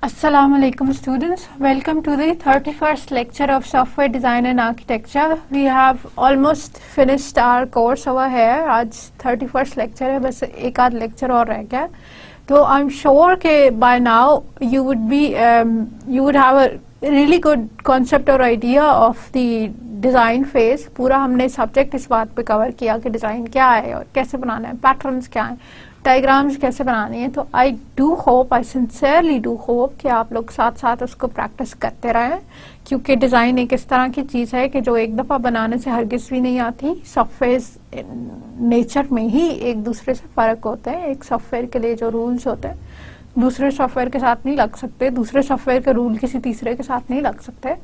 Assalamu alaikum students, welcome to the 31st lecture of software design and architecture. We have almost finished our course over here. आज 31st lecture है, बस एक आध lecture और रह गया. तो I'm sure कि by now you would have a really good concept or idea of the design phase. पूरा हमने subject इस बात पे cover किया कि design क्या है और कैसे बनाना है, patterns क्या हैं, डायग्राम्स कैसे बनानी है. तो आई सिंसियरली डू होप कि आप लोग साथ साथ उसको प्रैक्टिस करते रहें, क्योंकि डिज़ाइन एक इस तरह की चीज़ है कि जो एक दफ़ा बनाने से हरगिज़ भी नहीं आती. सॉफ्टवेयर नेचर में ही एक दूसरे से फ़र्क होते हैं. एक सॉफ्टवेयर के लिए जो रूल्स होते हैं दूसरे सॉफ्टवेयर के साथ नहीं लग सकते, दूसरे सॉफ्टवेयर के रूल किसी तीसरे के साथ नहीं लग सकते.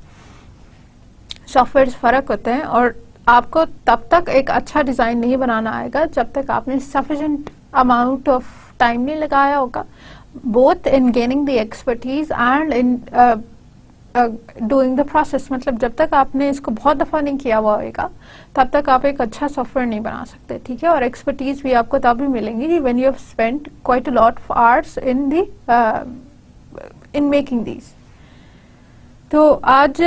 सॉफ्टवेयर फ़र्क होते हैं और आपको तब तक एक अच्छा डिज़ाइन नहीं बनाना आएगा जब तक आपने सफिशिएंट amount of time नहीं लगाया होगा, both in gaining the expertise and in doing the process. मतलब जब तक आपने इसको बहुत दफ़ा नहीं किया हुआ होगा तब तक आप एक अच्छा सॉफ्टवेयर नहीं बना सकते. ठीक है, और एक्सपर्टीज भी आपको तब भी मिलेंगी when you have spent quite a lot of hours in making these. तो आज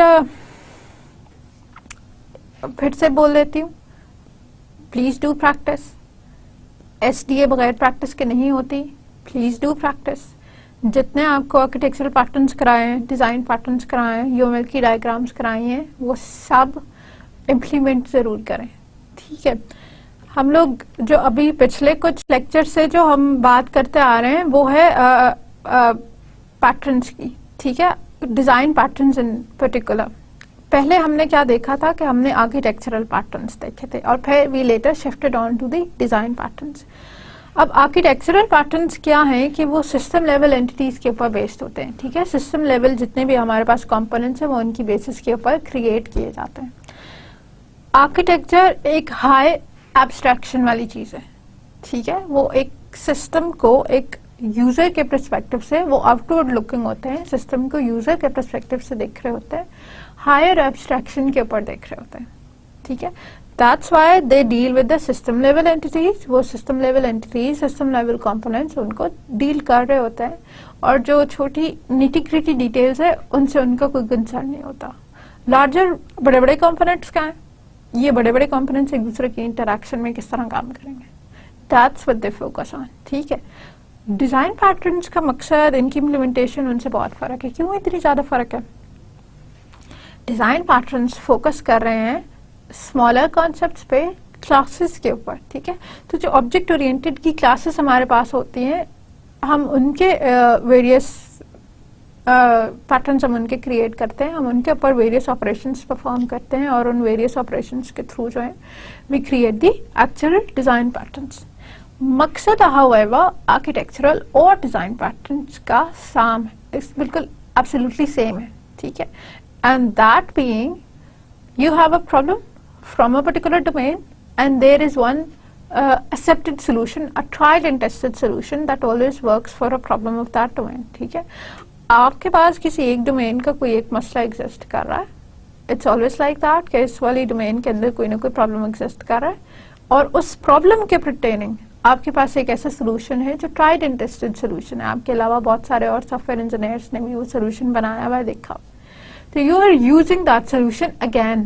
फिर से बोल देती हूँ, प्लीज डू प्रैक्टिस. SDA बगैर प्रैक्टिस के नहीं होती. Please do practice. जितने आपको आर्किटेक्चरल पैटर्न्स कराए हैं, डिज़ाइन पैटर्न्स कराए हैं, UML की डायग्राम्स कराई हैं, वो सब इम्प्लीमेंट ज़रूर करें. ठीक है, हम लोग जो अभी पिछले कुछ लेक्चर से जो हम बात करते आ रहे हैं वो है पैटर्न्स की. ठीक है, डिज़ाइन पैटर्न्स इन पर्टिकुलर. पहले हमने क्या देखा था कि हमने आर्किटेक्चरल पैटर्न्स देखे थे और फिर we later shifted on to the design patterns. अब आर्किटेक्चरल पैटर्न्स क्या हैं कि वो सिस्टम लेवल एंटिटीज़ के ऊपर बेस्ड होते हैं. ठीक है, सिस्टम लेवल जितने भी हमारे पास कंपोनेंट्स हैं वो उनकी बेसिस के ऊपर क्रिएट किए जाते हैं. आर्किटेक्चर एक हाई एब्स्ट्रैक्शन वाली चीज़ है. ठीक है, वो एक सिस्टम को एक यूज़र के परस्पेक्टिव से वो आउटवर्ड लुकिंग होते हैं, सिस्टम को यूज़र के परस्पेक्टिव से देख रहे होते हैं, हायर एब्स्ट्रैक्शन के ऊपर देख रहे होते हैं. ठीक है, that's why they deal with the system level entities. वो system level entities, system level components उनको डील कर रहे होते हैं और जो छोटी निटी ग्रिटी डिटेल्स है उनसे उनका कोई कंसर्न नहीं होता. लार्जर बड़े बड़े कंपोनेंट्स क्या हैं, ये बड़े बड़े कंपोनेंट्स एक दूसरे की इंटरेक्शन में किस तरह काम करेंगे, that's what they focus on. ठीक है, डिज़ाइन पैटर्न्स का मकसद, इनकी इम्प्लीमेंटेशन उनसे बहुत फ़र्क है. क्यों इतनी ज़्यादा फ़र्क है? डिज़ाइन पैटर्न्स फोकस कर रहे हैं स्मॉलर कॉन्सेप्ट्स पे, क्लासेस के ऊपर. ठीक है, तो जो ऑब्जेक्ट ओरिएंटेड की क्लासेस हमारे पास होती हैं, हम उनके वेरियस पैटर्न्स हम उनके क्रिएट करते हैं, हम उनके ऊपर वेरियस ऑपरेशंस परफॉर्म करते हैं और उन वेरियस ऑपरेशंस के थ्रू जो है we create the actual design patterns. मकसद हाउएवर आर्किटेक्चरल और डिज़ाइन पैटर्न्स का साम है, बिल्कुल एब्सोल्युटली सेम है. ठीक है, and that being you have a problem from a particular domain and there is one accepted solution, a tried and tested solution that always works for a problem of that domain. ठीक है, आपके पास किसी एक domain का कोई एक मसला exist कर रहा है, इट्स ऑलवेज लाइक दैट कि इस वाली डोमेन के अंदर कोई ना कोई प्रॉब्लम एग्जिस्ट कर रहा है और उस प्रॉब्लम के पर्टेनिंग आपके पास एक ऐसा सोल्यूशन है जो ट्राइड एंड टेस्टेड सोल्यूशन है. आपके अलावा बहुत सारे और सॉफ्टवेयर इंजीनियर्स ने भी वो सोल्यूशन बनाया हुआ है, देखा. तो you are using that solution again.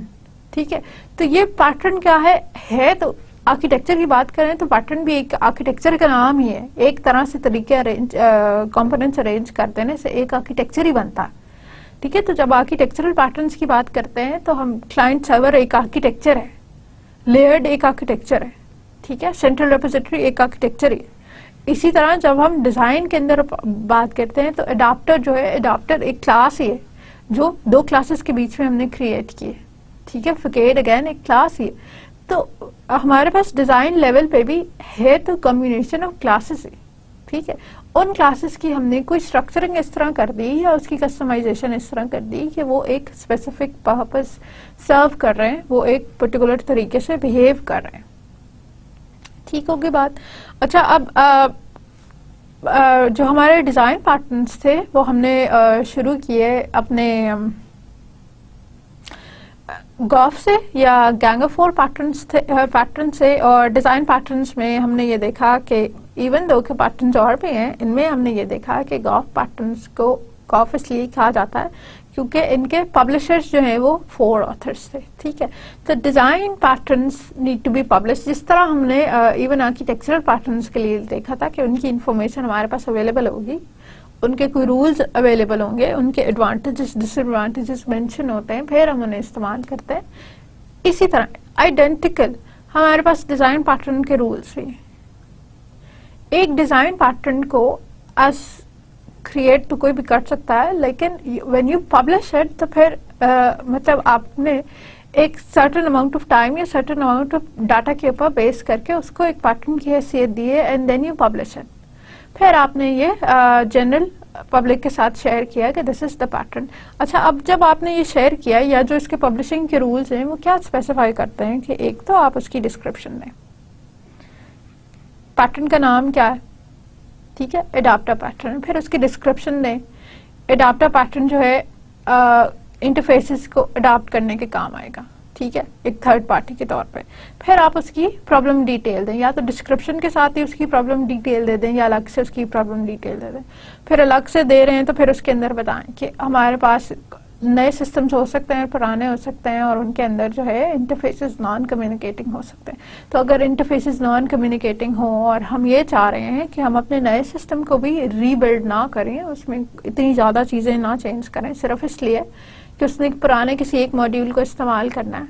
ठीक है, तो ये पैटर्न क्या है तो आर्किटेक्चर की बात करें तो पैटर्न भी एक आर्किटेक्चर का नाम ही है. एक तरह से तरीके कंपोनेंट्स अरेंज कर देने से एक आर्किटेक्चर ही बनता है. ठीक है, तो जब आर्किटेक्चरल पैटर्न्स की बात करते हैं तो हम क्लाइंट सर्वर एक आर्किटेक्चर है, लेयर्ड एक आर्किटेक्चर है. ठीक है, सेंट्रल रिपोजिटरी एक आर्किटेक्चर है. इसी तरह जब हम डिज़ाइन के अंदर बात करते हैं तो अडाप्टर जो है, अडाप्टर एक क्लास ही है जो दो क्लासेस के बीच में हमने क्रिएट किए. ठीक है, फकेड अगेन एक क्लास ही है. तो हमारे पास डिज़ाइन लेवल पे भी है तो कॉम्बिनेशन ऑफ क्लासेस है. ठीक है, उन क्लासेस की हमने कोई स्ट्रक्चरिंग इस तरह कर दी या उसकी कस्टमाइजेशन इस तरह कर दी कि वो एक स्पेसिफिक पर्पस सर्व कर रहे हैं, वो एक पर्टिकुलर तरीके से बिहेव कर रहे हैं. ठीक होगी बात. अच्छा, अब जो हमारे डिज़ाइन पैटर्न्स थे वो हमने शुरू किए अपने गॉफ से या गैंग ऑफ फोर पैटर्न से. और डिज़ाइन पैटर्न्स में हमने ये देखा कि इवन दो के पैटर्न्स और भी हैं, इनमें हमने ये देखा कि गॉफ पैटर्न्स को कॉफ इसलिए कहा जाता है क्योंकि इनके पब्लिशर्स जो हैं वो 4 ऑथर्स थे, ठीक है। तो design patterns need to be publish, जिस तरह हमने इवन आर्किटेक्चरल पैटर्न्स के लिए देखा था कि उनकी इंफॉर्मेशन हमारे पास अवेलेबल होगी, उनके कोई रूल्स अवेलेबल होंगे, उनके एडवांटेजेस डिसएडवांटेजेस मेंशन होते हैं, फिर हम उन्हें इस्तेमाल करते हैं। इसी तरह आइडेंटिकल हमारे पास डिजाइन पैटर्न के रूल्स भी हैं। एक डिजाइन पैटर्न को एज क्रिएट तो कोई भी कर सकता है, लेकिन व्हेन यू पब्लिश इट तो फिर मतलब आपने एक सर्टेन अमाउंट ऑफ टाइम या सर्टेन अमाउंट ऑफ डाटा के ऊपर बेस करके उसको एक पैटर्न की हैसियत दी है and then you publish it. फिर आपने ये जनरल पब्लिक के साथ शेयर किया कि दिस इज द पैटर्न। अच्छा, अब जब आपने ये शेयर किया या जो इसके पब्लिशिंग के रूल्स हैं वो क्या स्पेसिफाई करते हैं कि एक तो आप उसकी डिस्क्रिप्शन दें, पैटर्न का नाम क्या है, ठीक है, एडाप्टर पैटर्न, फिर उसकी डिस्क्रिप्शन दें। एडाप्टर पैटर्न जो है इंटरफेसेस को अडाप्ट करने के काम आएगा, ठीक है, एक थर्ड पार्टी के तौर पे। फिर आप उसकी प्रॉब्लम डिटेल दें, या तो डिस्क्रिप्शन के साथ ही उसकी प्रॉब्लम डिटेल दे दें या अलग से उसकी प्रॉब्लम डिटेल दे दें। फिर अलग से दे रहे हैं तो फिर उसके अंदर बताएं कि हमारे पास नए सिस्टम्स हो सकते हैं, पुराने हो सकते हैं, और उनके अंदर जो है इंटरफेसेस नॉन कम्युनिकेटिंग हो सकते हैं। तो अगर इंटरफेसेस नॉन कम्युनिकेटिंग हो और हम ये चाह रहे हैं कि हम अपने नए सिस्टम को भी रीबिल्ड ना करें, उसमें इतनी ज़्यादा चीज़ें ना चेंज करें सिर्फ इसलिए कि उसने पुराने किसी एक मॉड्यूल को इस्तेमाल करना है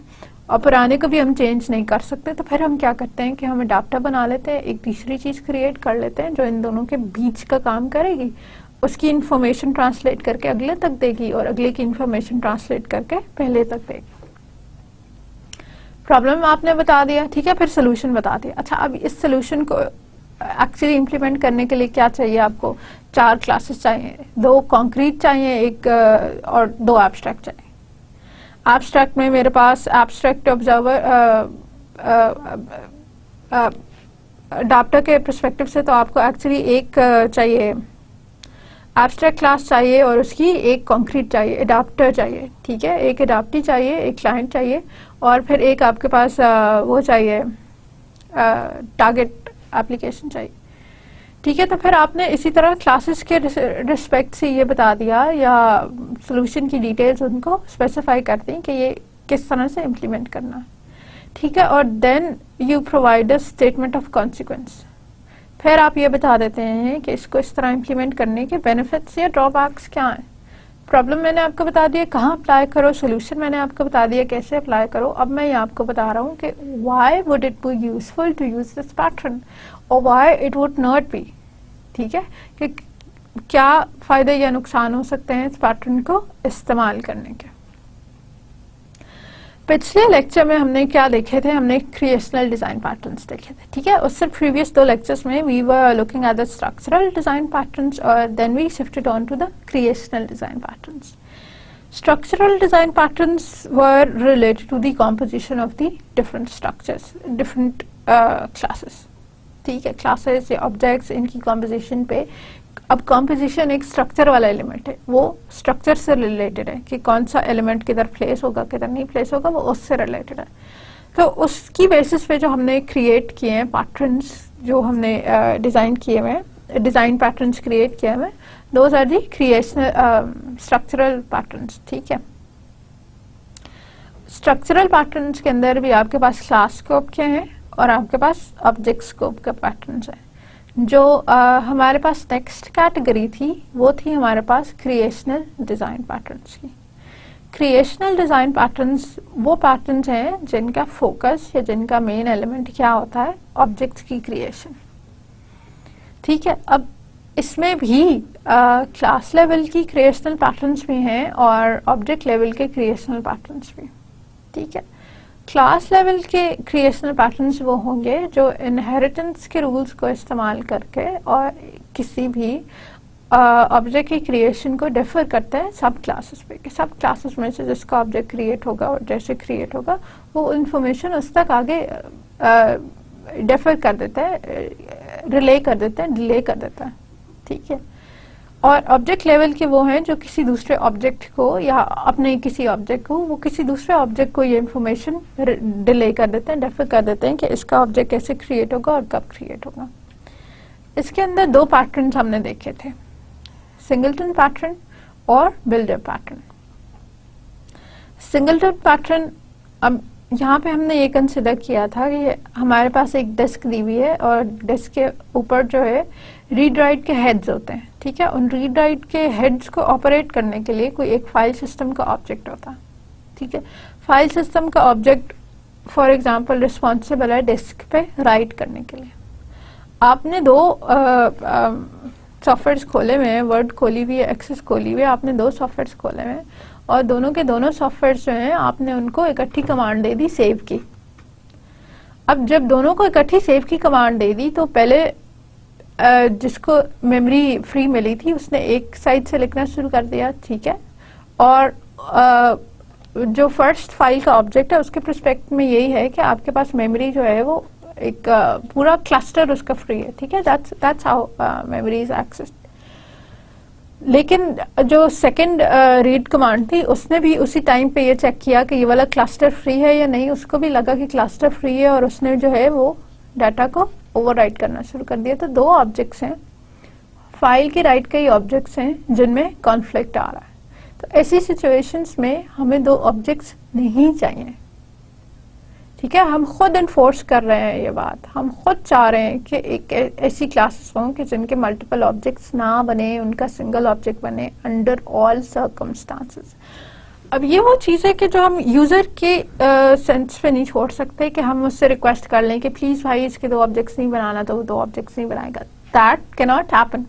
और पुराने को भी हम चेंज नहीं कर सकते, तो फिर हम क्या करते हैं कि हम अडाप्टर बना लेते हैं, एक तीसरी चीज़ क्रिएट कर लेते हैं जो इन दोनों के बीच का काम करेगी, उसकी इंफॉर्मेशन ट्रांसलेट करके अगले तक देगी और अगले की इंफॉर्मेशन ट्रांसलेट करके पहले तक देगी। प्रॉब्लम आपने बता दिया, ठीक है, फिर सोल्यूशन बता दिया। अच्छा, अब इस सोल्यूशन को एक्चुअली इम्प्लीमेंट करने के लिए क्या चाहिए आपको? 4 क्लासेस चाहिए, 2 कॉन्क्रीट चाहिए, एक और 2 एब्स्ट्रैक्ट चाहिए। एब्स्ट्रैक्ट में मेरे पास एब्स्ट्रैक्ट ऑब्जर्वर अडाप्टर के पर्सपेक्टिव से तो आपको एक्चुअली एक चाहिए एब्स्ट्रैक्ट क्लास चाहिए और उसकी एक कॉन्क्रीट चाहिए, एडाप्टर चाहिए, ठीक है, एक एडाप्टी चाहिए, एक क्लाइंट चाहिए, और फिर एक आपके पास वो चाहिए टारगेट एप्लीकेशन चाहिए, ठीक है। तो फिर आपने इसी तरह क्लासेस के रिस्पेक्ट से ये बता दिया या सोल्यूशन की डिटेल्स उनको स्पेसिफाई कर दी कि ये किस तरह से इम्प्लीमेंट करना है, ठीक है, और then you provide a statement of consequence. फिर आप ये बता देते हैं कि इसको इस तरह इम्प्लीमेंट करने के बेनिफिट्स या ड्रॉबैक्स क्या हैं। प्रॉब्लम मैंने आपको बता दिया कहाँ अप्लाई करो, सोल्यूशन मैंने आपको बता दिया कैसे अप्लाई करो। अब मैं ये आपको बता रहा हूँ कि why would it be useful to use this pattern और why it would not be, ठीक है, कि क्या फायदे या नुकसान हो सकते हैं इस पैटर्न को इस्तेमाल करने के। पिछले लेक्चर में हमने क्या देखे थे? हमने क्रिएशनल डिजाइन पैटर्न्स देखे थे, ठीक है। उससे प्रीवियस 2 लेक्चर्स में we were looking at the structural design patterns और then we shifted on to the creational design patterns. Structural design patterns were related to the composition of the different structures, different classes, ठीक है, classes या objects, इनकी composition पे। अब composition एक structure वाला element है, वो structure से related है कि कौन सा element किधर place होगा किधर नहीं place होगा, वो उससे related है। तो उसकी basis पे जो हमने create किए हैं patterns, जो हमने design किए हुए हैं, design patterns create किए हुए हैं, those are the creational structural patterns, ठीक है। structural patterns के अंदर भी आपके पास class scope के हैं और आपके पास object scope के patterns हैं। जो हमारे पास नेक्स्ट कैटेगरी थी वो थी हमारे पास क्रिएशनल डिज़ाइन पैटर्न्स की। क्रिएशनल डिज़ाइन पैटर्न्स वो पैटर्न्स हैं जिनका फोकस या जिनका मेन एलिमेंट क्या होता है? ऑब्जेक्ट्स की क्रिएशन, ठीक है। अब इसमें भी क्लास लेवल की क्रिएशनल पैटर्न्स भी हैं और ऑब्जेक्ट लेवल के क्रिएशनल पैटर्न्स भी, ठीक है। क्लास लेवल के क्रिएशनल पैटर्न्स वो होंगे जो इनहेरिटेंस के रूल्स को इस्तेमाल करके और किसी भी ऑब्जेक्ट की क्रिएशन को डिफर करते हैं सब क्लासेस पे, कि सब क्लासेस में से जिसका ऑब्जेक्ट क्रिएट होगा और जैसे क्रिएट होगा वो इंफॉर्मेशन उस तक आगे डिफर कर देता है, रिले कर देता है, डिले कर देता है, ठीक है। और ऑब्जेक्ट लेवल के वो हैं जो किसी दूसरे ऑब्जेक्ट को या अपने किसी ऑब्जेक्ट को वो किसी दूसरे ऑब्जेक्ट को ये इन्फॉर्मेशन डिले कर देते हैं, डिफर कर देते हैं कि इसका ऑब्जेक्ट कैसे क्रिएट होगा और कब क्रिएट होगा। इसके अंदर 2 पैटर्न्स हमने देखे थे, सिंगलटन पैटर्न और बिल्डर पैटर्न। सिंगलटन पैटर्न, अब यहाँ पे हमने ये कंसिडर किया था कि हमारे पास एक डिस्क दी हुई है और डिस्क के ऊपर जो है रीड राइट के हेड्स होते हैं, ठीक है। उन रीड राइट के हेड्स को ऑपरेट करने के लिए कोई एक फाइल सिस्टम का ऑब्जेक्ट होता है, ठीक है। फाइल सिस्टम का ऑब्जेक्ट फॉर एग्जांपल रिस्पॉन्सिबल है डिस्क पे राइट करने के लिए। आपने दो सॉफ्टवेयर्स खोले हुए हैं, वर्ड खोली हुई है, एक्सेस खोली हुई है, आपने दो सॉफ्टवेयर्स खोले हुए हैं और दोनों के दोनों सॉफ्टवेयर्स जो हैं आपने उनको इकट्ठी कमांड दे दी सेव की। अब जब दोनों को इकट्ठी सेव की कमांड दे दी तो पहले जिसको मेमोरी फ्री मिली थी उसने एक साइड से लिखना शुरू कर दिया, ठीक है। और जो फर्स्ट फाइल का ऑब्जेक्ट है उसके प्रोस्पेक्ट में यही है कि आपके पास मेमोरी जो है वो एक पूरा क्लस्टर उसका फ्री है, ठीक है। That's how memory is accessed. लेकिन जो सेकंड रीड कमांड थी उसने भी उसी टाइम पे ये चेक किया कि ये वाला क्लस्टर फ्री है या नहीं। उसको भी लगा कि क्लस्टर फ्री है और उसने जो है वो डाटा को ओवरराइट करना शुरू कर दिया। तो दो ऑब्जेक्ट्स हैं, फाइल के राइट के ही ऑब्जेक्ट्स हैं जिनमें कॉन्फ्लिक्ट आ रहा है। तो ऐसी सिचुएशंस में हमें दो ऑब्जेक्ट्स नहीं चाहिए, ठीक है। हम खुद इन्फोर्स कर रहे हैं ये बात, हम खुद चाह रहे हैं कि एक ऐसी क्लासेस हों कि जिनके मल्टीपल ऑब्जेक्ट्स ना बने, उनका सिंगल ऑब्जेक्ट बने अंडर ऑल सर्कमस्टांसेस। अब ये वो चीज़ है कि जो हम यूजर के सेंस पे नहीं छोड़ सकते कि हम उससे रिक्वेस्ट कर लें कि प्लीज भाई इसके दो ऑब्जेक्ट्स नहीं बनाना, तो वो दो ऑब्जेक्ट्स नहीं बनाएगा। दैट कैन नॉट हैपन,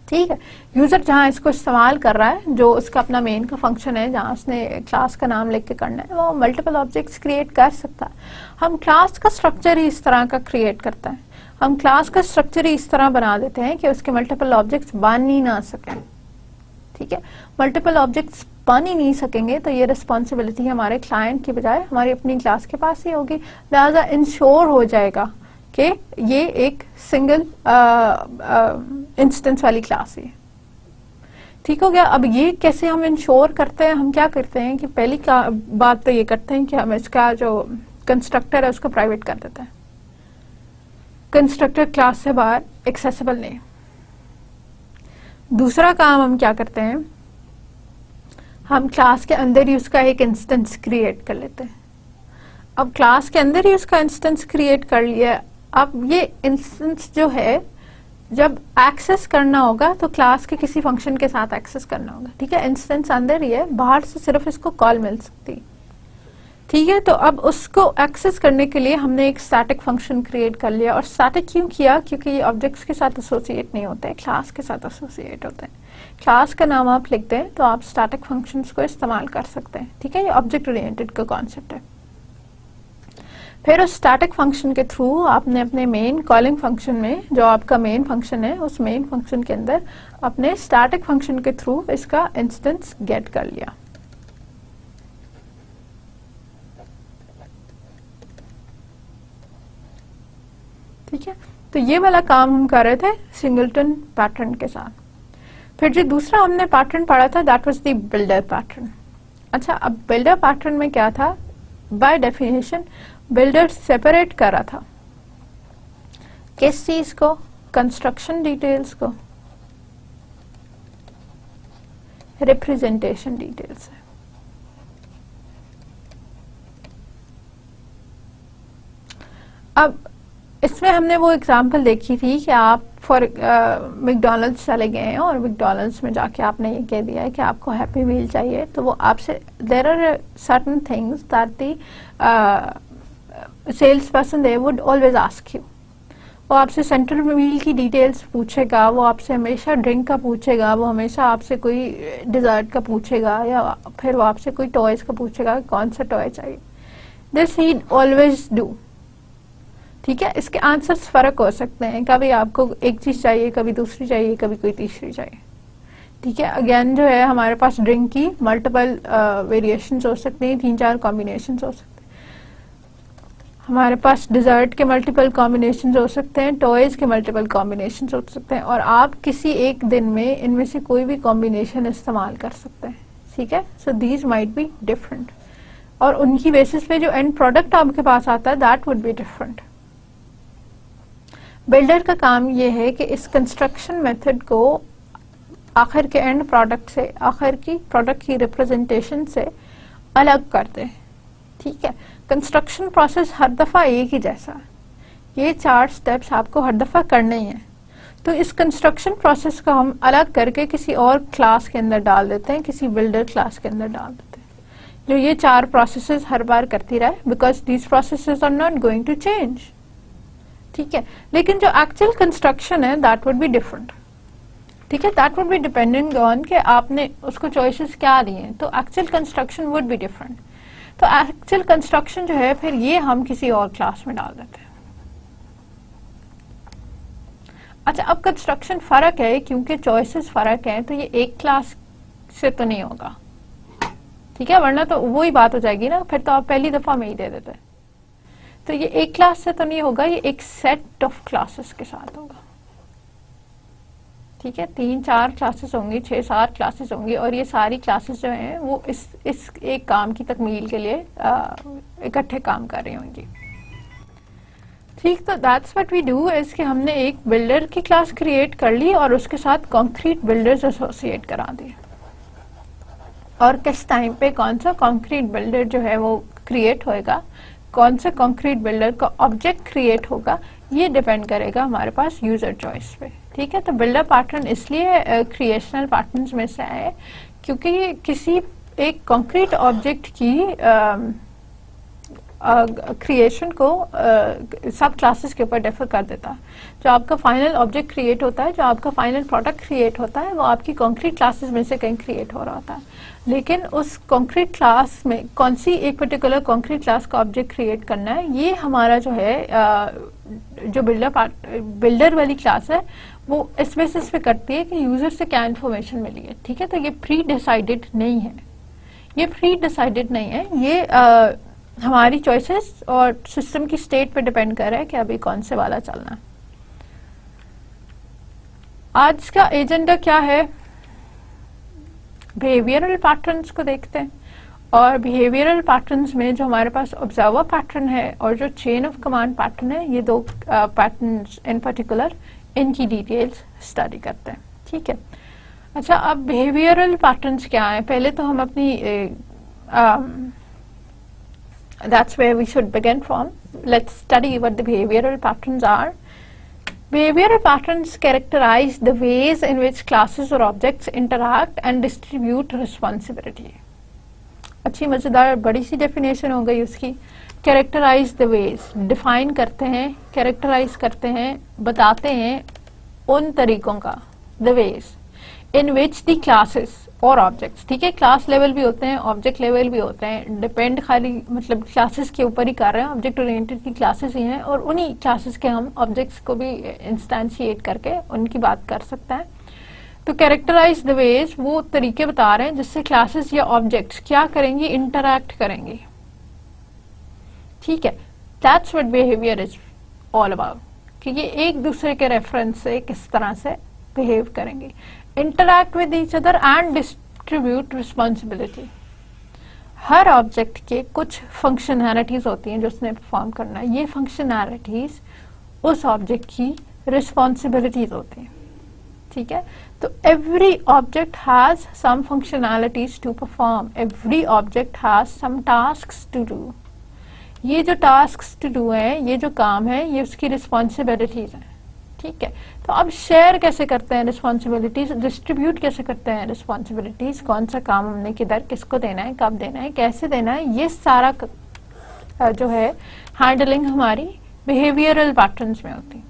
ठीक है। यूजर जहां इसको इस्तेमाल कर रहा है, जो उसका अपना मेन का फंक्शन है, जहां उसने क्लास का नाम लिख के करना है, वो मल्टीपल ऑब्जेक्ट्स क्रिएट कर सकता है। हम क्लास का स्ट्रक्चर ही इस तरह का क्रिएट करते हैं, हम क्लास का स्ट्रक्चर ही इस तरह बना देते हैं कि उसके मल्टीपल ऑब्जेक्ट्स बन ही ना सकें, ठीक है। मल्टीपल ऑब्जेक्ट्स बन ही नहीं सकेंगे तो ये रिस्पॉन्सिबिलिटी हमारे क्लाइंट की बजाय हमारी अपनी क्लास के पास ही होगी। लिहाजा इंश्योर हो जाएगा कि ये एक सिंगल इंस्टेंस वाली क्लास है, ठीक हो गया। अब ये कैसे हम इंश्योर करते हैं? हम क्या करते हैं कि पहली बात तो ये करते हैं कि हम इसका जो कंस्ट्रक्टर है उसको प्राइवेट कर देते हैं। कंस्ट्रक्टर क्लास से बाहर एक्सेसिबल नहीं। दूसरा काम हम क्या करते हैं, हम क्लास के अंदर ही उसका एक इंस्टेंस क्रिएट कर लेते हैं। अब क्लास के अंदर ही उसका इंस्टेंस क्रिएट कर लिया, अब ये इंस्टेंस जो है जब एक्सेस करना होगा तो क्लास के किसी फंक्शन के साथ एक्सेस करना होगा, ठीक है। इंस्टेंस अंदर ही है, बाहर से सिर्फ इसको कॉल मिल सकती, ठीक है। तो अब उसको एक्सेस करने के लिए हमने एक स्टैटिक फंक्शन क्रिएट कर लिया। और स्टैटिक क्यों किया? क्योंकि ये ऑब्जेक्ट्स के साथ एसोसिएट नहीं होते हैं, क्लास के साथ एसोसिएट होते हैं। क्लास का नाम आप लिखते हैं तो आप स्टैटिक फंक्शंस को इस्तेमाल कर सकते हैं, ठीक है। ये ऑब्जेक्ट ओरिएंटेड का कॉन्सेप्ट है। फिर उस स्टैटिक फंक्शन के थ्रू आपने अपने मेन कॉलिंग फंक्शन में, जो आपका मेन फंक्शन है, उस मेन फंक्शन के अंदर अपने स्टैटिक फंक्शन के थ्रू इसका इंस्टेंस गेट कर लिया, ठीक है। तो ये वाला काम हम कर रहे थे सिंगलटन पैटर्न के साथ। फिर जो दूसरा हमने पैटर्न पढ़ा था that was the builder pattern. अच्छा, अब बिल्डर पैटर्न में क्या था? बाय डेफिनेशन बिल्डर सेपरेट कर रहा था किस चीज को? कंस्ट्रक्शन डिटेल्स को रिप्रेजेंटेशन डिटेल्स है। अब इसमें हमने वो एग्जांपल देखी थी कि आप फॉर मैकडॉनल्ड्स चले गए हैं और मैकडॉनल्ड्स में जाके आपने ये कह दिया है कि आपको हैप्पी मील चाहिए, तो वो आपसे there are certain things that the sales person they would always ask you. वो आपसे सेंट्रल मील की डिटेल्स पूछेगा, वो आपसे हमेशा ड्रिंक का पूछेगा, वो हमेशा आपसे कोई डिजर्ट का पूछेगा, या फिर वो आपसे कोई टॉयज का पूछेगा कौन सा टॉय चाहिए। दिस ही ऑलवेज डू, ठीक है। इसके आंसर्स फर्क हो सकते हैं, कभी आपको एक चीज चाहिए, कभी दूसरी चाहिए, कभी कोई तीसरी चाहिए, ठीक है। अगेन जो है हमारे पास ड्रिंक की मल्टीपल वेरिएशंस हो सकते हैं, 3-4 कॉम्बिनेशंस हो सकते हैं। हमारे पास डिजर्ट के मल्टीपल कॉम्बिनेशंस हो सकते हैं, टॉयज के मल्टीपल कॉम्बिनेशंस हो सकते हैं, और आप किसी एक दिन में इनमें से कोई भी कॉम्बिनेशन इस्तेमाल कर सकते हैं, ठीक है। So these might be different, और उनकी बेसिस पे जो एंड प्रोडक्ट आपके पास आता है that would be different. Builder का काम ये है कि इस कंस्ट्रक्शन मेथड को आखिर के एंड प्रोडक्ट से, आखिर की प्रोडक्ट की रिप्रेजेंटेशन से अलग कर दें। ठीक है, कंस्ट्रक्शन प्रोसेस हर दफा एक ही जैसा, ये 4 स्टेप्स आपको हर दफा करने ही हैं। तो इस कंस्ट्रक्शन प्रोसेस को हम अलग करके किसी और क्लास के अंदर डाल देते हैं, किसी बिल्डर क्लास के अंदर डाल देते हैं, जो ये 4 प्रोसेसेस हर बार करती रहे, because these processes are not going to change. ठीक है, लेकिन जो एक्चुअल कंस्ट्रक्शन है दैट वुड बी डिफरेंट। ठीक है, that would be depending on कि आपने उसको चॉइसेस क्या दिए हैं, तो actual construction would be different. तो एक्चुअल कंस्ट्रक्शन जो है फिर ये हम किसी और क्लास में डाल देते हैं। अच्छा, अब कंस्ट्रक्शन फर्क है क्योंकि चॉइसेस फर्क है, तो ये एक क्लास से तो नहीं होगा। ठीक है, वरना तो वही बात हो जाएगी ना, फिर तो आप पहली दफा में ही दे देते। तो ये एक क्लास से तो नहीं होगा, ये एक सेट ऑफ क्लासेस के साथ होगा। ठीक है, 3-4 क्लासेस होंगी, 6-7 क्लासेस होंगी, और ये सारी क्लासेस जो हैं वो इस एक काम की तकमील के लिए इकट्ठे काम कर रही होंगी। ठीक, तो that's what we do is कि हमने एक बिल्डर की क्लास क्रिएट कर ली और उसके साथ कॉन्क्रीट बिल्डर्स एसोसिएट करा दिए, और किस टाइम पे कौन सा कॉन्क्रीट बिल्डर जो है वो क्रिएट होएगा, कौन सा कॉन्क्रीट बिल्डर का ऑब्जेक्ट क्रिएट होगा, ये डिपेंड करेगा हमारे पास यूजर चॉइस पे। ठीक है, तो बिल्डर पैटर्न इसलिए क्रिएशनल पैटर्न्स में से आए क्योंकि ये किसी एक कॉन्क्रीट ऑब्जेक्ट की क्रिएशन को सब क्लासेस के ऊपर डिफर कर देता है। जो आपका फाइनल ऑब्जेक्ट क्रिएट होता है, जो आपका फाइनल प्रोडक्ट क्रिएट होता है, वो आपकी कॉन्क्रीट क्लासेस में से कहीं क्रिएट हो रहा होता है, लेकिन उस कॉन्क्रीट क्लास में कौन सी एक पर्टिकुलर कॉन्क्रीट क्लास का ऑब्जेक्ट क्रिएट करना है, ये हमारा जो है जो बिल्डर वाली क्लास है वो इस बेसिस पे करती है कि यूजर से क्या इन्फॉर्मेशन मिली है। ठीक है, तो ये प्री डिसाइडेड नहीं है, ये प्री डिसाइडेड नहीं है, ये हमारी चॉइसेस और सिस्टम की स्टेट पे डिपेंड कर रहा है कि अभी कौन से वाला चलना है। आज का एजेंडा क्या है, बिहेवियरल पैटर्न्स को देखते हैं, और बिहेवियरल पैटर्न्स में जो हमारे पास ऑब्जर्वर पैटर्न है और जो चेन ऑफ कमांड पैटर्न है, ये 2 पैटर्न्स इन पर्टिकुलर इनकी डिटेल्स स्टडी करते हैं। ठीक है, अच्छा, अब बिहेवियरल पैटर्न्स क्या है, पहले तो हम अपनी that's where we should begin from. Let's study what the behavioral patterns are. Behavioral patterns characterize the ways in which classes or objects interact and distribute responsibility. अच्छी मजेदार बड़ी सी डेफिनेशन हो गई उसकी। कैरेक्टराइज द वेज, डिफाइन करते हैं, characterise करते हैं, बताते हैं उन तरीकों का, the ways in which the classes और ऑब्जेक्ट्स, ठीक है, क्लास लेवल भी होते हैं, ऑब्जेक्ट लेवल भी होते हैं, डिपेंड खाली मतलब क्लासेस के ऊपर ही कर रहे हैं, ऑब्जेक्ट ओरिएंटेड की क्लासेस ही हैं, और उन्हीं क्लासेस के हम ऑब्जेक्ट्स को भी इंस्टेंशिएट करके उनकी बात कर सकते हैं। तो कैरेक्टराइज द वेज वो तरीके बता रहे हैं जिससे क्लासेस या ऑब्जेक्ट्स क्या करेंगी, इंटरैक्ट करेंगी। ठीक है, that's what behaviour is all about, कि ये एक दूसरे के रेफरेंस से किस तरह से बिहेव करेंगे, interact with each other and distribute responsibility. Her object के कुछ फंक्शनैलिटीज होती हैं जो उसने परफॉर्म करना है, ये फंक्शनैलिटीज उस ऑब्जेक्ट की रिस्पॉन्सिबिलिटीज होती हैं। ठीक है, तो every object has some functionalities to perform, every object has some tasks to do. ये जो टास्क्स टू डू है, ये जो काम है, ये उसकी रिस्पॉन्सिबिलिटीज हैं। ठीक है, तो अब शेयर कैसे करते हैं रिस्पॉन्सिबिलिटीज, डिस्ट्रीब्यूट कैसे करते हैं रिस्पॉन्सिबिलिटीज, कौन सा काम हमने किधर किसको देना है, कब देना है, कैसे देना है, ये सारा जो है हैंडलिंग हमारी बिहेवियरल पैटर्न्स में होती है।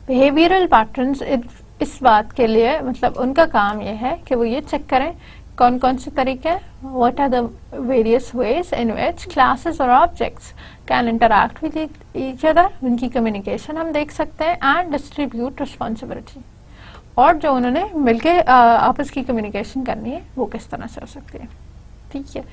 बिहेवियरल पैटर्न्स इस बात के लिए मतलब उनका काम ये है कि वो ये चेक करें कौन कौन से तरीके हैं, what are the various ways in which classes और objects can interact with each other, उनकी कम्युनिकेशन हम देख सकते हैं, एंड डिस्ट्रीब्यूट रिस्पॉन्सिबिलिटी, और जो उन्होंने मिलके आपस की कम्युनिकेशन करनी है वो किस तरह से हो सकती है। ठीक है,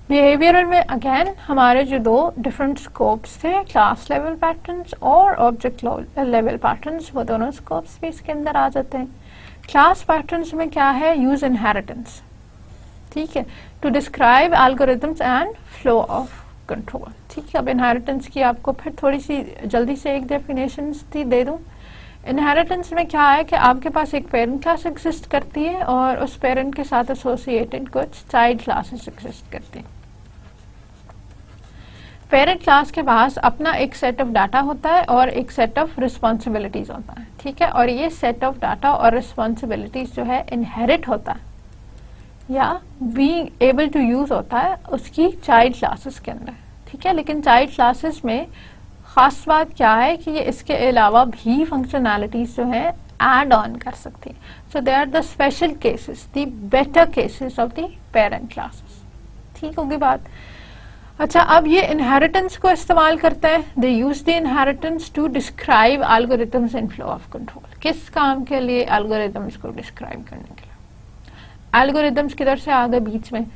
बिहेवियरल में अगेन हमारे जो 2 डिफरेंट स्कोप्स थे, क्लास लेवल पैटर्न्स और ऑब्जेक्ट लेवल पैटर्न्स, वो दोनों स्कोप्स भी इसके अंदर आ जाते हैं। क्लास पैटर्न्स में क्या है, यूज इनहेरिटेंस। ठीक है, to describe algorithms and flow of control. ठीक है, अब इनहेरिटेंस की आपको फिर थोड़ी सी जल्दी से एक डेफिनेशन दे दूं। इनहेरिटेंस में क्या है कि आपके पास एक पेरेंट क्लास एग्जिस्ट करती है और उस पेरेंट के साथ एसोसिएटेड कुछ चाइल्ड क्लासेस एग्जिस्ट करती हैं। पेरेंट क्लास के पास अपना एक सेट ऑफ डाटा होता है और एक सेट ऑफ रिस्पॉन्सिबिलिटीज होता है, ठीक है, और ये सेट ऑफ डाटा और रिस्पॉन्सिबिलिटीज जो है इनहेरिट होता है या बीइंग एबल टू यूज होता है उसकी चाइल्ड क्लासेस के अंदर, ठीक है। लेकिन चाइल्ड क्लासेस में खास बात क्या है कि ये इसके अलावा भी फंक्शनैलिटीज जो है ऐड ऑन कर सकती है। So they are the special cases, the better cases of the parent classes, ठीक होगी बात। अच्छा, अब ये इनहेरिटेंस को इस्तेमाल करते हैं, they use the inheritance to describe algorithms in flow of control. किस काम के लिए? एल्गोरिथम्स को डिस्क्राइब करने के लिए। एल्गोरिथम्स किधर से आ गए बीच में?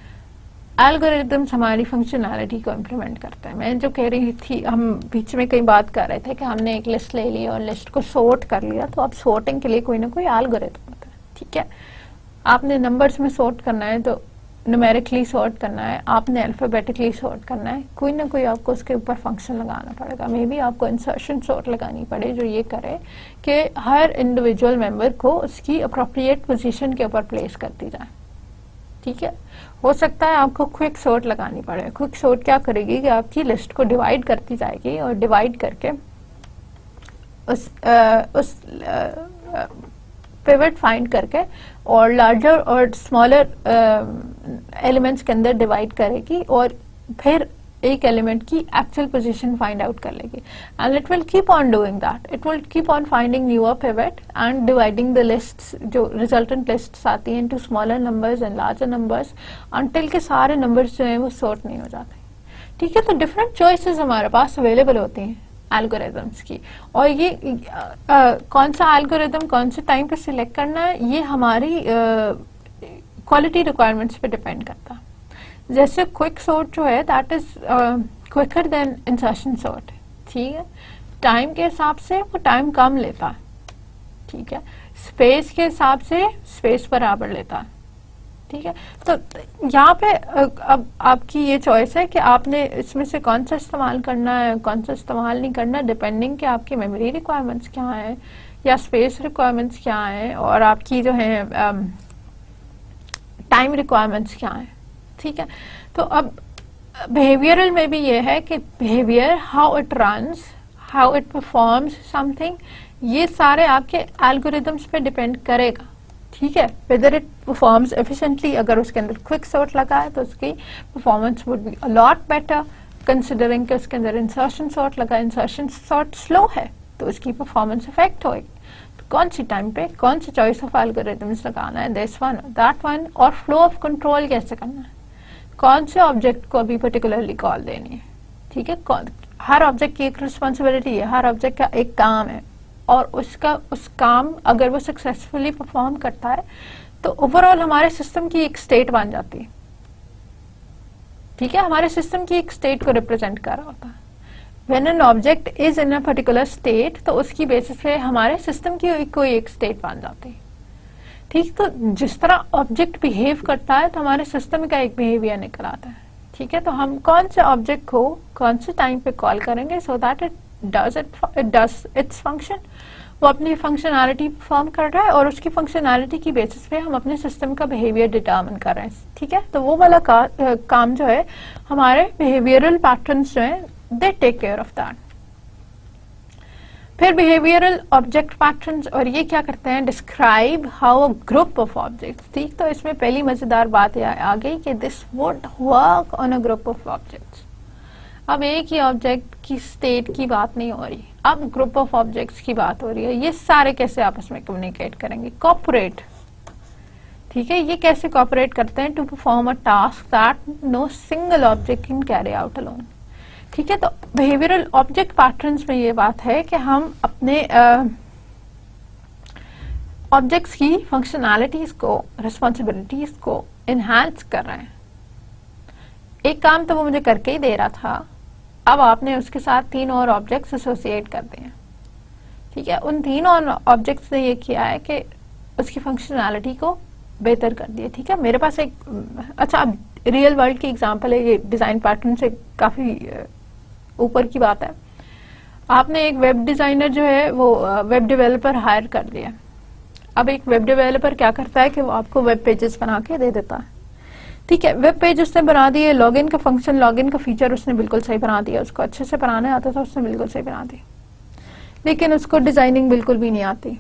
एल्गोरिथम्स हमारी फंक्शनैलिटी को इम्प्लीमेंट करते हैं। मैं जो कह रही थी, हम बीच में कई बात कर रहे थे कि हमने एक लिस्ट ले ली और लिस्ट को सॉर्ट कर लिया, तो अब सॉर्टिंग के लिए कोई ना कोई एल्गोरिथम होता है, ठीक है। आपने नंबर्स में सॉर्ट करना है तो न्यूमेरिकली सॉर्ट करना है, आपने अल्फाबेटिकली सॉर्ट करना है, कोई ना कोई आपको उसके ऊपर फंक्शन लगाना पड़ेगा। मे बी आपको इंसर्शन सॉर्ट लगानी पड़े जो ये करे कि हर इंडिविजुअल मेंबर को उसकी अप्रोप्रिएट पोजीशन के ऊपर प्लेस करती जाए, ठीक है। हो सकता है आपको क्विक सॉर्ट लगानी पड़े। क्विक सॉर्ट क्या करेगी कि आपकी लिस्ट को डिवाइड करती जाएगी और डिवाइड करके उस पिवट फाइंड करके और लार्जर और स्मॉलर एलिमेंट्स के अंदर डिवाइड करेगी और फिर एक एलिमेंट की एक्चुअल पोजीशन फाइंड आउट कर लेगी। And it will keep on doing that, it will keep on finding newer pivot and dividing the lists, जो रिजल्टेंट लिस्ट्स आती हैं, into smaller numbers and larger numbers until के सारे numbers जो हैं वो सॉर्ट नहीं हो जाते, ठीक है। तो डिफरेंट चॉइसेस हमारे पास अवेलेबल होती हैं एल्गोरिथम्स की, और ये कौन सा एल्गोरिथम कौन से टाइम पे सिलेक्ट करना है ये हमारी क्वालिटी रिक्वायरमेंट्स पे डिपेंड करता है। जैसे क्विक सॉर्ट जो है that is quicker than insertion sort, ठीक है। टाइम के हिसाब से वो टाइम कम लेता है, ठीक है। स्पेस के हिसाब से स्पेस बराबर लेता है, ठीक है। तो यहाँ पे अब आपकी ये चॉइस है कि आपने इसमें से कौन सा इस्तेमाल करना है, कौन सा इस्तेमाल नहीं करना, डिपेंडिंग कि आपकी मेमोरी रिक्वायरमेंट्स क्या है या स्पेस रिक्वायरमेंट्स क्या है और आपकी जो है टाइम रिक्वायरमेंट्स क्या है, ठीक है। तो अब बिहेवियरल में भी ये है कि behaviour, how it runs, how it performs something, ये सारे आपके एल्गोरिथम्स पे डिपेंड करेगा, ठीक है। वेदर इट परफॉर्म्स एफिशिएंटली, अगर उसके अंदर क्विक सॉर्ट लगा है तो उसकी performance would be a lot better, considering कि उसके अंदर इंसर्शन सॉर्ट लगा, इंसर्शन सॉर्ट स्लो है तो उसकी परफॉर्मेंस इफेक्ट होगी। तो कौन सी टाइम पे कौन सी चॉइस ऑफ एल्गोरिथम्स लगाना है, दिस वन दैट वन, और फ्लो ऑफ कंट्रोल कैसे करना है, कौन से ऑब्जेक्ट को अभी पर्टिकुलरली कॉल देनी है, ठीक है। हर ऑब्जेक्ट की एक रिस्पॉन्सिबिलिटी है, हर ऑब्जेक्ट का एक काम है और उस काम अगर वो सक्सेसफुली परफॉर्म करता है तो ओवरऑल हमारे सिस्टम की एक स्टेट बन जाती है, ठीक है। हमारे सिस्टम की एक स्टेट को रिप्रेजेंट कर रहा होता है। When an object is in a particular state तो उसकी बेसिस पे हमारे सिस्टम की कोई एक स्टेट बन जाती है, ठीक। तो जिस तरह ऑब्जेक्ट बिहेव करता है तो हमारे सिस्टम का एक बिहेवियर निकल आता है, ठीक है। तो हम कौन से ऑब्जेक्ट को कौन से टाइम पे कॉल करेंगे so that it does its function, वो अपनी फंक्शनैलिटी परफॉर्म कर रहा है और उसकी फंक्शनैलिटी की बेसिस पे हम अपने सिस्टम का बिहेवियर डिटरमिन कर रहे हैं, ठीक है। तो वो वाला काम जो है हमारे बिहेवियरल पैटर्न्स जो है they take care of that. फिर बिहेवियरल ऑब्जेक्ट पैटर्न्स, और ये क्या करते हैं, describe how a group of objects, ठीक। तो इसमें पहली मजेदार बात आ गई कि this would work on a group of objects. अब एक ही ऑब्जेक्ट की स्टेट की बात नहीं हो रही, अब ग्रुप ऑफ ऑब्जेक्ट्स की बात हो रही है। ये सारे कैसे आपस में कम्युनिकेट करेंगे, कोऑपरेट, ठीक है। ये कैसे कोऑपरेट करते हैं, to perform a task that no single object can carry out alone, ठीक है। तो बिहेवियरल ऑब्जेक्ट पैटर्न्स में ये बात है कि हम अपने ऑब्जेक्ट्स की फंक्शनैलिटीज को, रिस्पॉन्सिबिलिटीज को इनहैंस कर रहे हैं। एक काम तो वो मुझे करके ही दे रहा था, अब आपने उसके साथ 3 और ऑब्जेक्ट्स एसोसिएट कर दिए, ठीक है। उन 3 और ऑब्जेक्ट्स ने ये किया है कि उसकी फंक्शनैलिटी को बेहतर कर दिया, ठीक है। मेरे पास एक अच्छा अब रियल वर्ल्ड की एग्जांपल है, ये डिजाइन पैटर्न से काफी ऊपर की बात है। आपने एक वेब डिजाइनर जो है वो वेब डेवलपर हायर कर लिया। अब एक वेब डेवलपर क्या करता है कि वो आपको वेब पेजेस बना के दे देता है, ठीक है। वेब पेज उसने बना दिए, लॉगिन का फंक्शन, लॉगिन का फीचर उसने बिल्कुल सही बना दिया, उसको अच्छे से बनाने आता था, उसने बिल्कुल सही बना दिया, लेकिन उसको डिजाइनिंग बिल्कुल भी नहीं आती।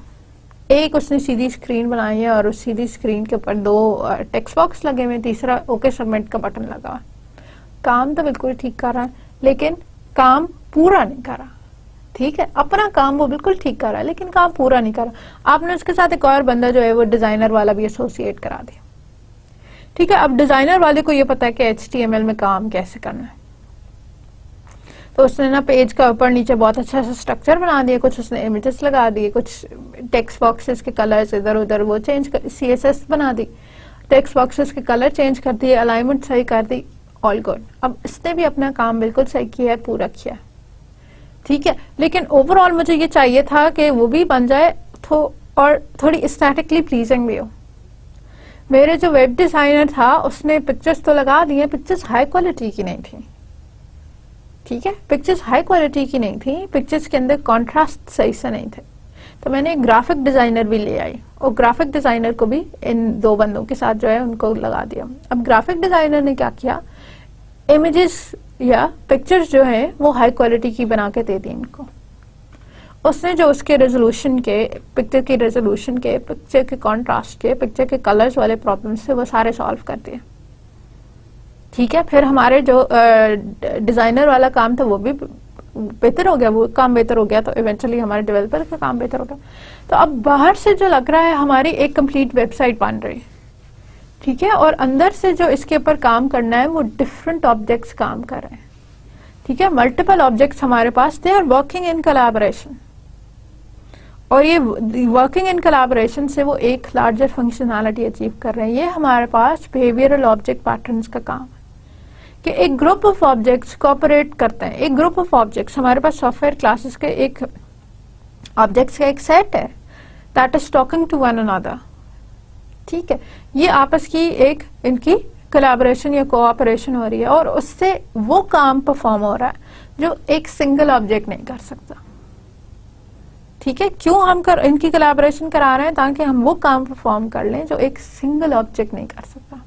एक उसने सीधी स्क्रीन बनाई है और उस सीधी स्क्रीन के ऊपर 2 टेक्स्ट बॉक्स लगे हुए, तीसरा ओके सबमिट का बटन लगा। काम तो बिल्कुल ठीक कर रहा है लेकिन काम पूरा नहीं कर रहा, ठीक है। अपना काम वो बिल्कुल ठीक कर रहा है लेकिन काम पूरा नहीं कर रहा। आपने उसके साथ एक और बंदा जो है वो डिजाइनर वाला भी एसोसिएट करा दिया, ठीक है। अब डिजाइनर वाले को ये पता है कि HTML में काम कैसे करना है, तो उसने ना पेज का ऊपर नीचे बहुत अच्छा सा स्ट्रक्चर बना दिया, कुछ उसने इमेजेस लगा दिए, कुछ टेक्स्ट बॉक्सेस के कलर्स इधर उधर वो चेंज कर, CSS बना दी, टेक्स्ट बॉक्सेस के कलर चेंज कर दिए, अलाइनमेंट सही कर दी, ऑल गुड। अब इसने भी अपना काम बिल्कुल सही किया है, पूरा किया, ठीक है। लेकिन ओवरऑल मुझे ये चाहिए था कि वो भी बन जाए और थोड़ी एस्थेटिकली प्लीजिंग भी हो। मेरे जो वेब डिजाइनर था उसने पिक्चर्स तो लगा दी हैं, पिक्चर्स हाई क्वालिटी की नहीं थी, ठीक है। पिक्चर्स हाई क्वालिटी की नहीं थी, पिक्चर्स के अंदर कॉन्ट्रास्ट सही से नहीं थे, तो मैंने एक ग्राफिक डिजाइनर भी ले आई और ग्राफिक डिजाइनर को भी इन 2 बंदों के साथ जो है उनको लगा दिया। अब ग्राफिक डिजाइनर ने क्या किया, इमेजेस या पिक्चर्स जो है वो हाई क्वालिटी की बना के दे दी इनको। उसने जो उसके रेजोल्यूशन के, पिक्चर की रेजोल्यूशन के, पिक्चर के कॉन्ट्रास्ट के, पिक्चर के कलर्स वाले प्रॉब्लम्स थे वो सारे सॉल्व कर दिए, ठीक है। फिर हमारे जो डिजाइनर वाला काम था वो भी बेहतर हो गया, वो काम बेहतर हो गया, तो इवेंचुअली हमारे डेवलपर का काम बेहतर हो गया। तो अब बाहर से जो लग रहा है हमारी एक कंप्लीट वेबसाइट बन रही है, ठीक है, और अंदर से जो इसके ऊपर काम करना है वो डिफरेंट ऑब्जेक्ट्स काम कर रहे हैं, ठीक है। मल्टीपल ऑब्जेक्ट्स हमारे पास, they are working in collaboration, और ये वर्किंग इन कोलैबोरेशन से वो एक लार्जर फंक्शनैलिटी अचीव कर रहे हैं। ये हमारे पास बिहेवियरल ऑब्जेक्ट पैटर्न्स का काम है कि एक ग्रुप ऑफ ऑब्जेक्ट्स कोऑपरेट करते हैं। एक ग्रुप ऑफ ऑब्जेक्ट्स, हमारे पास सॉफ्टवेयर क्लासेस के एक ऑब्जेक्ट्स का एक सेट है that is talking to one another, ठीक है। ये आपस की एक इनकी कोलैबोरेशन या कोऑपरेशन हो रही है और उससे वो काम परफॉर्म हो रहा है जो एक सिंगल ऑब्जेक्ट नहीं कर सकता, ठीक है। क्यों हम इनकी कोलैबोरेशन करा रहे हैं, ताकि हम वो काम परफॉर्म कर लें जो एक सिंगल ऑब्जेक्ट नहीं कर सकता।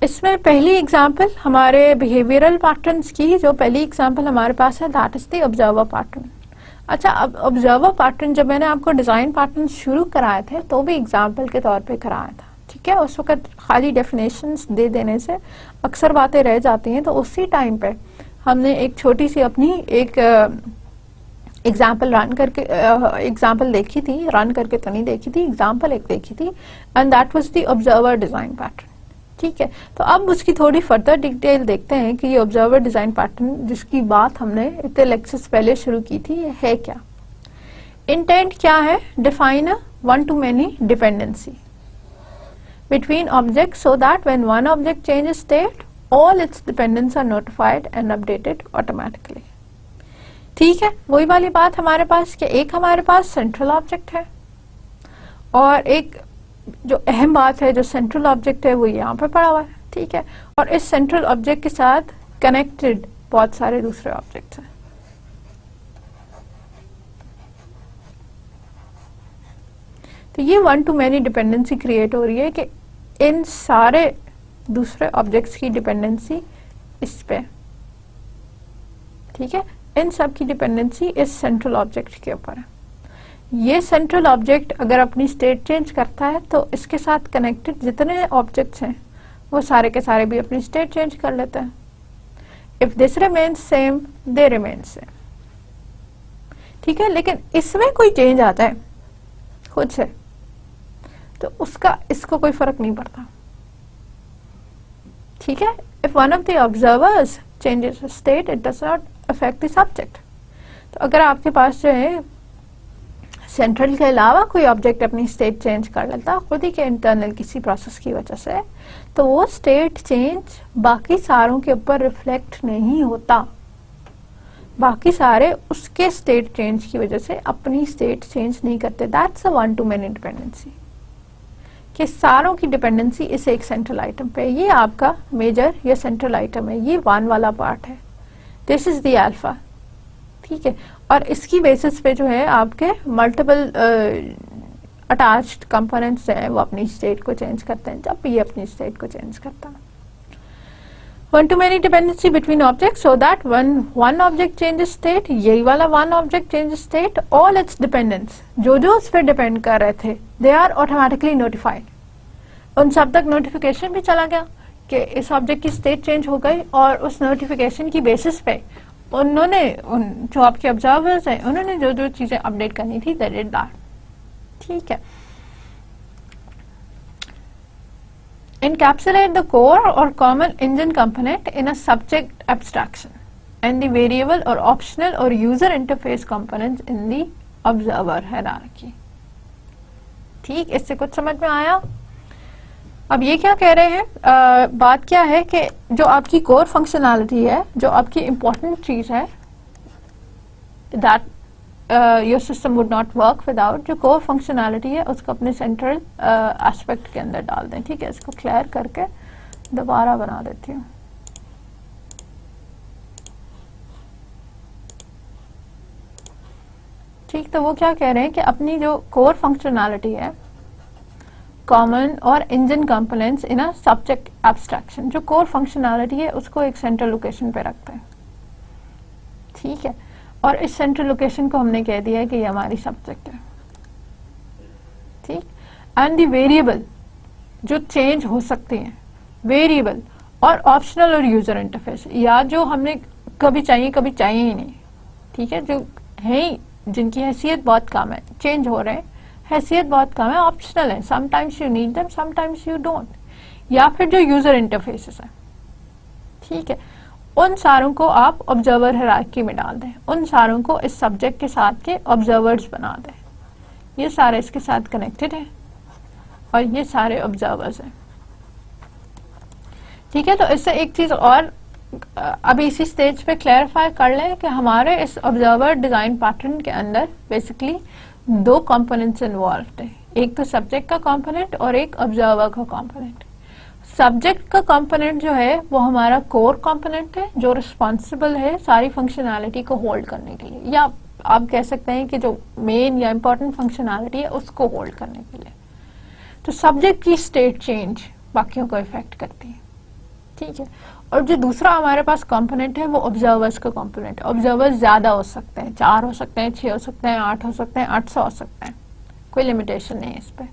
इसमें पहली एग्जांपल हमारे बिहेवियरल पैटर्न्स की, जो पहली एग्जांपल हमारे पास है that is the observer pattern. अच्छा, अब ऑब्जर्वर पैटर्न जब मैंने आपको डिजाइन पैटर्न शुरू कराए थे तो भी एग्जांपल के तौर पे कराया था, ठीक है। उस वक्त खाली डेफिनेशंस दे देने से अक्सर बातें रह जाती हैं, तो उसी टाइम पे हमने एक छोटी सी अपनी एक एग्जाम्पल रन करके एग्जाम्पल देखी थी, रन करके तो नहीं देखी थी, एग्जाम्पल एक देखी थी, and that was the observer design pattern, ठीक है। तो अब उसकी थोड़ी फर्दर डिटेल देखते हैं कि ये ऑब्जर्वर डिजाइन पैटर्न जिसकी बात हमने इतने लेक्चर्स पहले शुरू की थी, ये है क्या। इंटेंट क्या है, define a one two many dependency between objects so that when one object changes state, all its dependents are notified and updated automatically, ठीक है। वही वाली बात हमारे पास कि एक हमारे पास सेंट्रल ऑब्जेक्ट है और एक जो अहम बात है, जो सेंट्रल ऑब्जेक्ट है वो यहाँ पे पड़ा हुआ है, ठीक है, और इस सेंट्रल ऑब्जेक्ट के साथ कनेक्टेड बहुत सारे दूसरे ऑब्जेक्ट्स हैं। तो ये one two many dependency create हो रही है कि इन सारे दूसरे ऑब्जेक्ट्स की डिपेंडेंसी इस पे, ठीक है, इन सब की डिपेंडेंसी इस सेंट्रल ऑब्जेक्ट के ऊपर है। ये सेंट्रल ऑब्जेक्ट अगर अपनी स्टेट चेंज करता है तो इसके साथ कनेक्टेड जितने ऑब्जेक्ट्स हैं वो सारे के सारे भी अपनी स्टेट चेंज कर लेते हैं। If this remains same, they remain same, ठीक है। लेकिन इसमें कोई चेंज आता है खुद से तो उसका इसको कोई फर्क नहीं पड़ता, ठीक है। If one of the observers changes state, it does not affect the subject. तो अगर आपके पास जो है सेंट्रल के अलावा कोई ऑब्जेक्ट अपनी स्टेट चेंज कर लेता खुद ही के इंटरनल किसी प्रोसेस की वजह से, तो वो स्टेट चेंज बाकी सारों के ऊपर रिफ्लेक्ट नहीं होता। बाकी सारे उसके स्टेट चेंज की वजह से अपनी स्टेट चेंज नहीं करते। That's a one two many dependency, कि सारों की डिपेंडेंसी इस एक सेंट्रल आइटम पे। ये आपका मेजर या सेंट्रल आइटम है, ये वन वाला पार्ट है, दिस इज द अल्फा, ठीक है। और इसकी बेसिस पे जो है आपके मल्टीपल अटैच्ड कंपोनेंट्स हैं वो अपनी स्टेट को चेंज करते हैं जब भी ये अपनी स्टेट को चेंज करता है। One two many dependency between object so that one object changes state, यही वाला one object changes state, all it's dependents जो जो उस पर डिपेंड कर रहे थे दे आर ऑटोमेटिकली नोटिफाइड। उन सब तक नोटिफिकेशन भी चला गया कि इस ऑब्जेक्ट की स्टेट चेंज हो गई, और उस नोटिफिकेशन की बेसिस पे उन्होंने जो आपके ऑब्जर्वर्स हैं उन्होंने जो जो चीजें अपडेट करनी थी दे डिड दैट, ठीक है। Encapsulate the core or common engine component in a subject abstraction and the variable or optional or user interface components in the observer hierarchy। ठीक, इससे कुछ समझ में आया? अब ये क्या कह रहे हैं, बात क्या है कि जो आपकी कोर फंक्शनैलिटी है, जो आपकी इंपॉर्टेंट चीज है, that your system would not work without, जो कोर फंक्शनैलिटी है उसको अपने सेंट्रल एस्पेक्ट के अंदर डाल दें, ठीक है। इसको क्लियर करके दोबारा बना देती हूँ। ठीक, तो वो क्या कह रहे हैं कि अपनी जो कोर फंक्शनैलिटी है, कॉमन और engine components in a subject abstraction, जो कोर फंक्शनैलिटी है उसको एक सेंट्रल लोकेशन पे रखते हैं, ठीक है। और इस सेंट्रल लोकेशन को हमने कह दिया है कि ये हमारी सब्जेक्ट है, ठीक। एंड द वेरिएबल जो चेंज हो सकते हैं, वेरिएबल और ऑप्शनल और यूजर इंटरफेस, या जो हमने कभी चाहिए ही नहीं, ठीक है, जो है जिनकी हैसियत बहुत कम है, चेंज हो रहे हैं, हैसियत बहुत कम है, ऑप्शनल है, sometimes you need them sometimes you don't, या फिर जो यूजर इंटरफेसेस है, ठीक है, उन सारों को आप ऑब्जर्वर हायरार्की में डाल दें, उन सारों को इस सब्जेक्ट के साथ के ऑब्जर्वर्स बना दें। ये सारे इसके साथ कनेक्टेड हैं और ये सारे ऑब्जर्वर्स हैं, ठीक है। तो इससे एक चीज और अभी इसी स्टेज पे क्लैरिफाई कर लें कि हमारे इस ऑब्जर्वर डिजाइन पैटर्न के अंदर बेसिकली दो कंपोनेंट्स इन्वॉल्व है, एक तो सब्जेक्ट का कंपोनेंट और एक ऑब्जर्वर का कंपोनेंट। सब्जेक्ट का कंपोनेंट जो है वो हमारा कोर कंपोनेंट है जो रिस्पॉन्सिबल है सारी फंक्शनैलिटी को होल्ड करने के लिए, या आप कह सकते हैं कि जो मेन या इंपॉर्टेंट फंक्शनैलिटी है उसको होल्ड करने के लिए। तो सब्जेक्ट की स्टेट चेंज बाकियों को इफेक्ट करती है, ठीक है। और जो दूसरा हमारे पास कंपोनेंट है वो ऑब्जर्वर्स का कंपोनेंट है। ऑब्जर्वर्स ज्यादा हो सकते हैं, 4 हो सकते हैं, 6 हो सकते हैं, 8 हो सकते हैं, 800 हो सकते हैं, कोई लिमिटेशन नहीं है इस पे।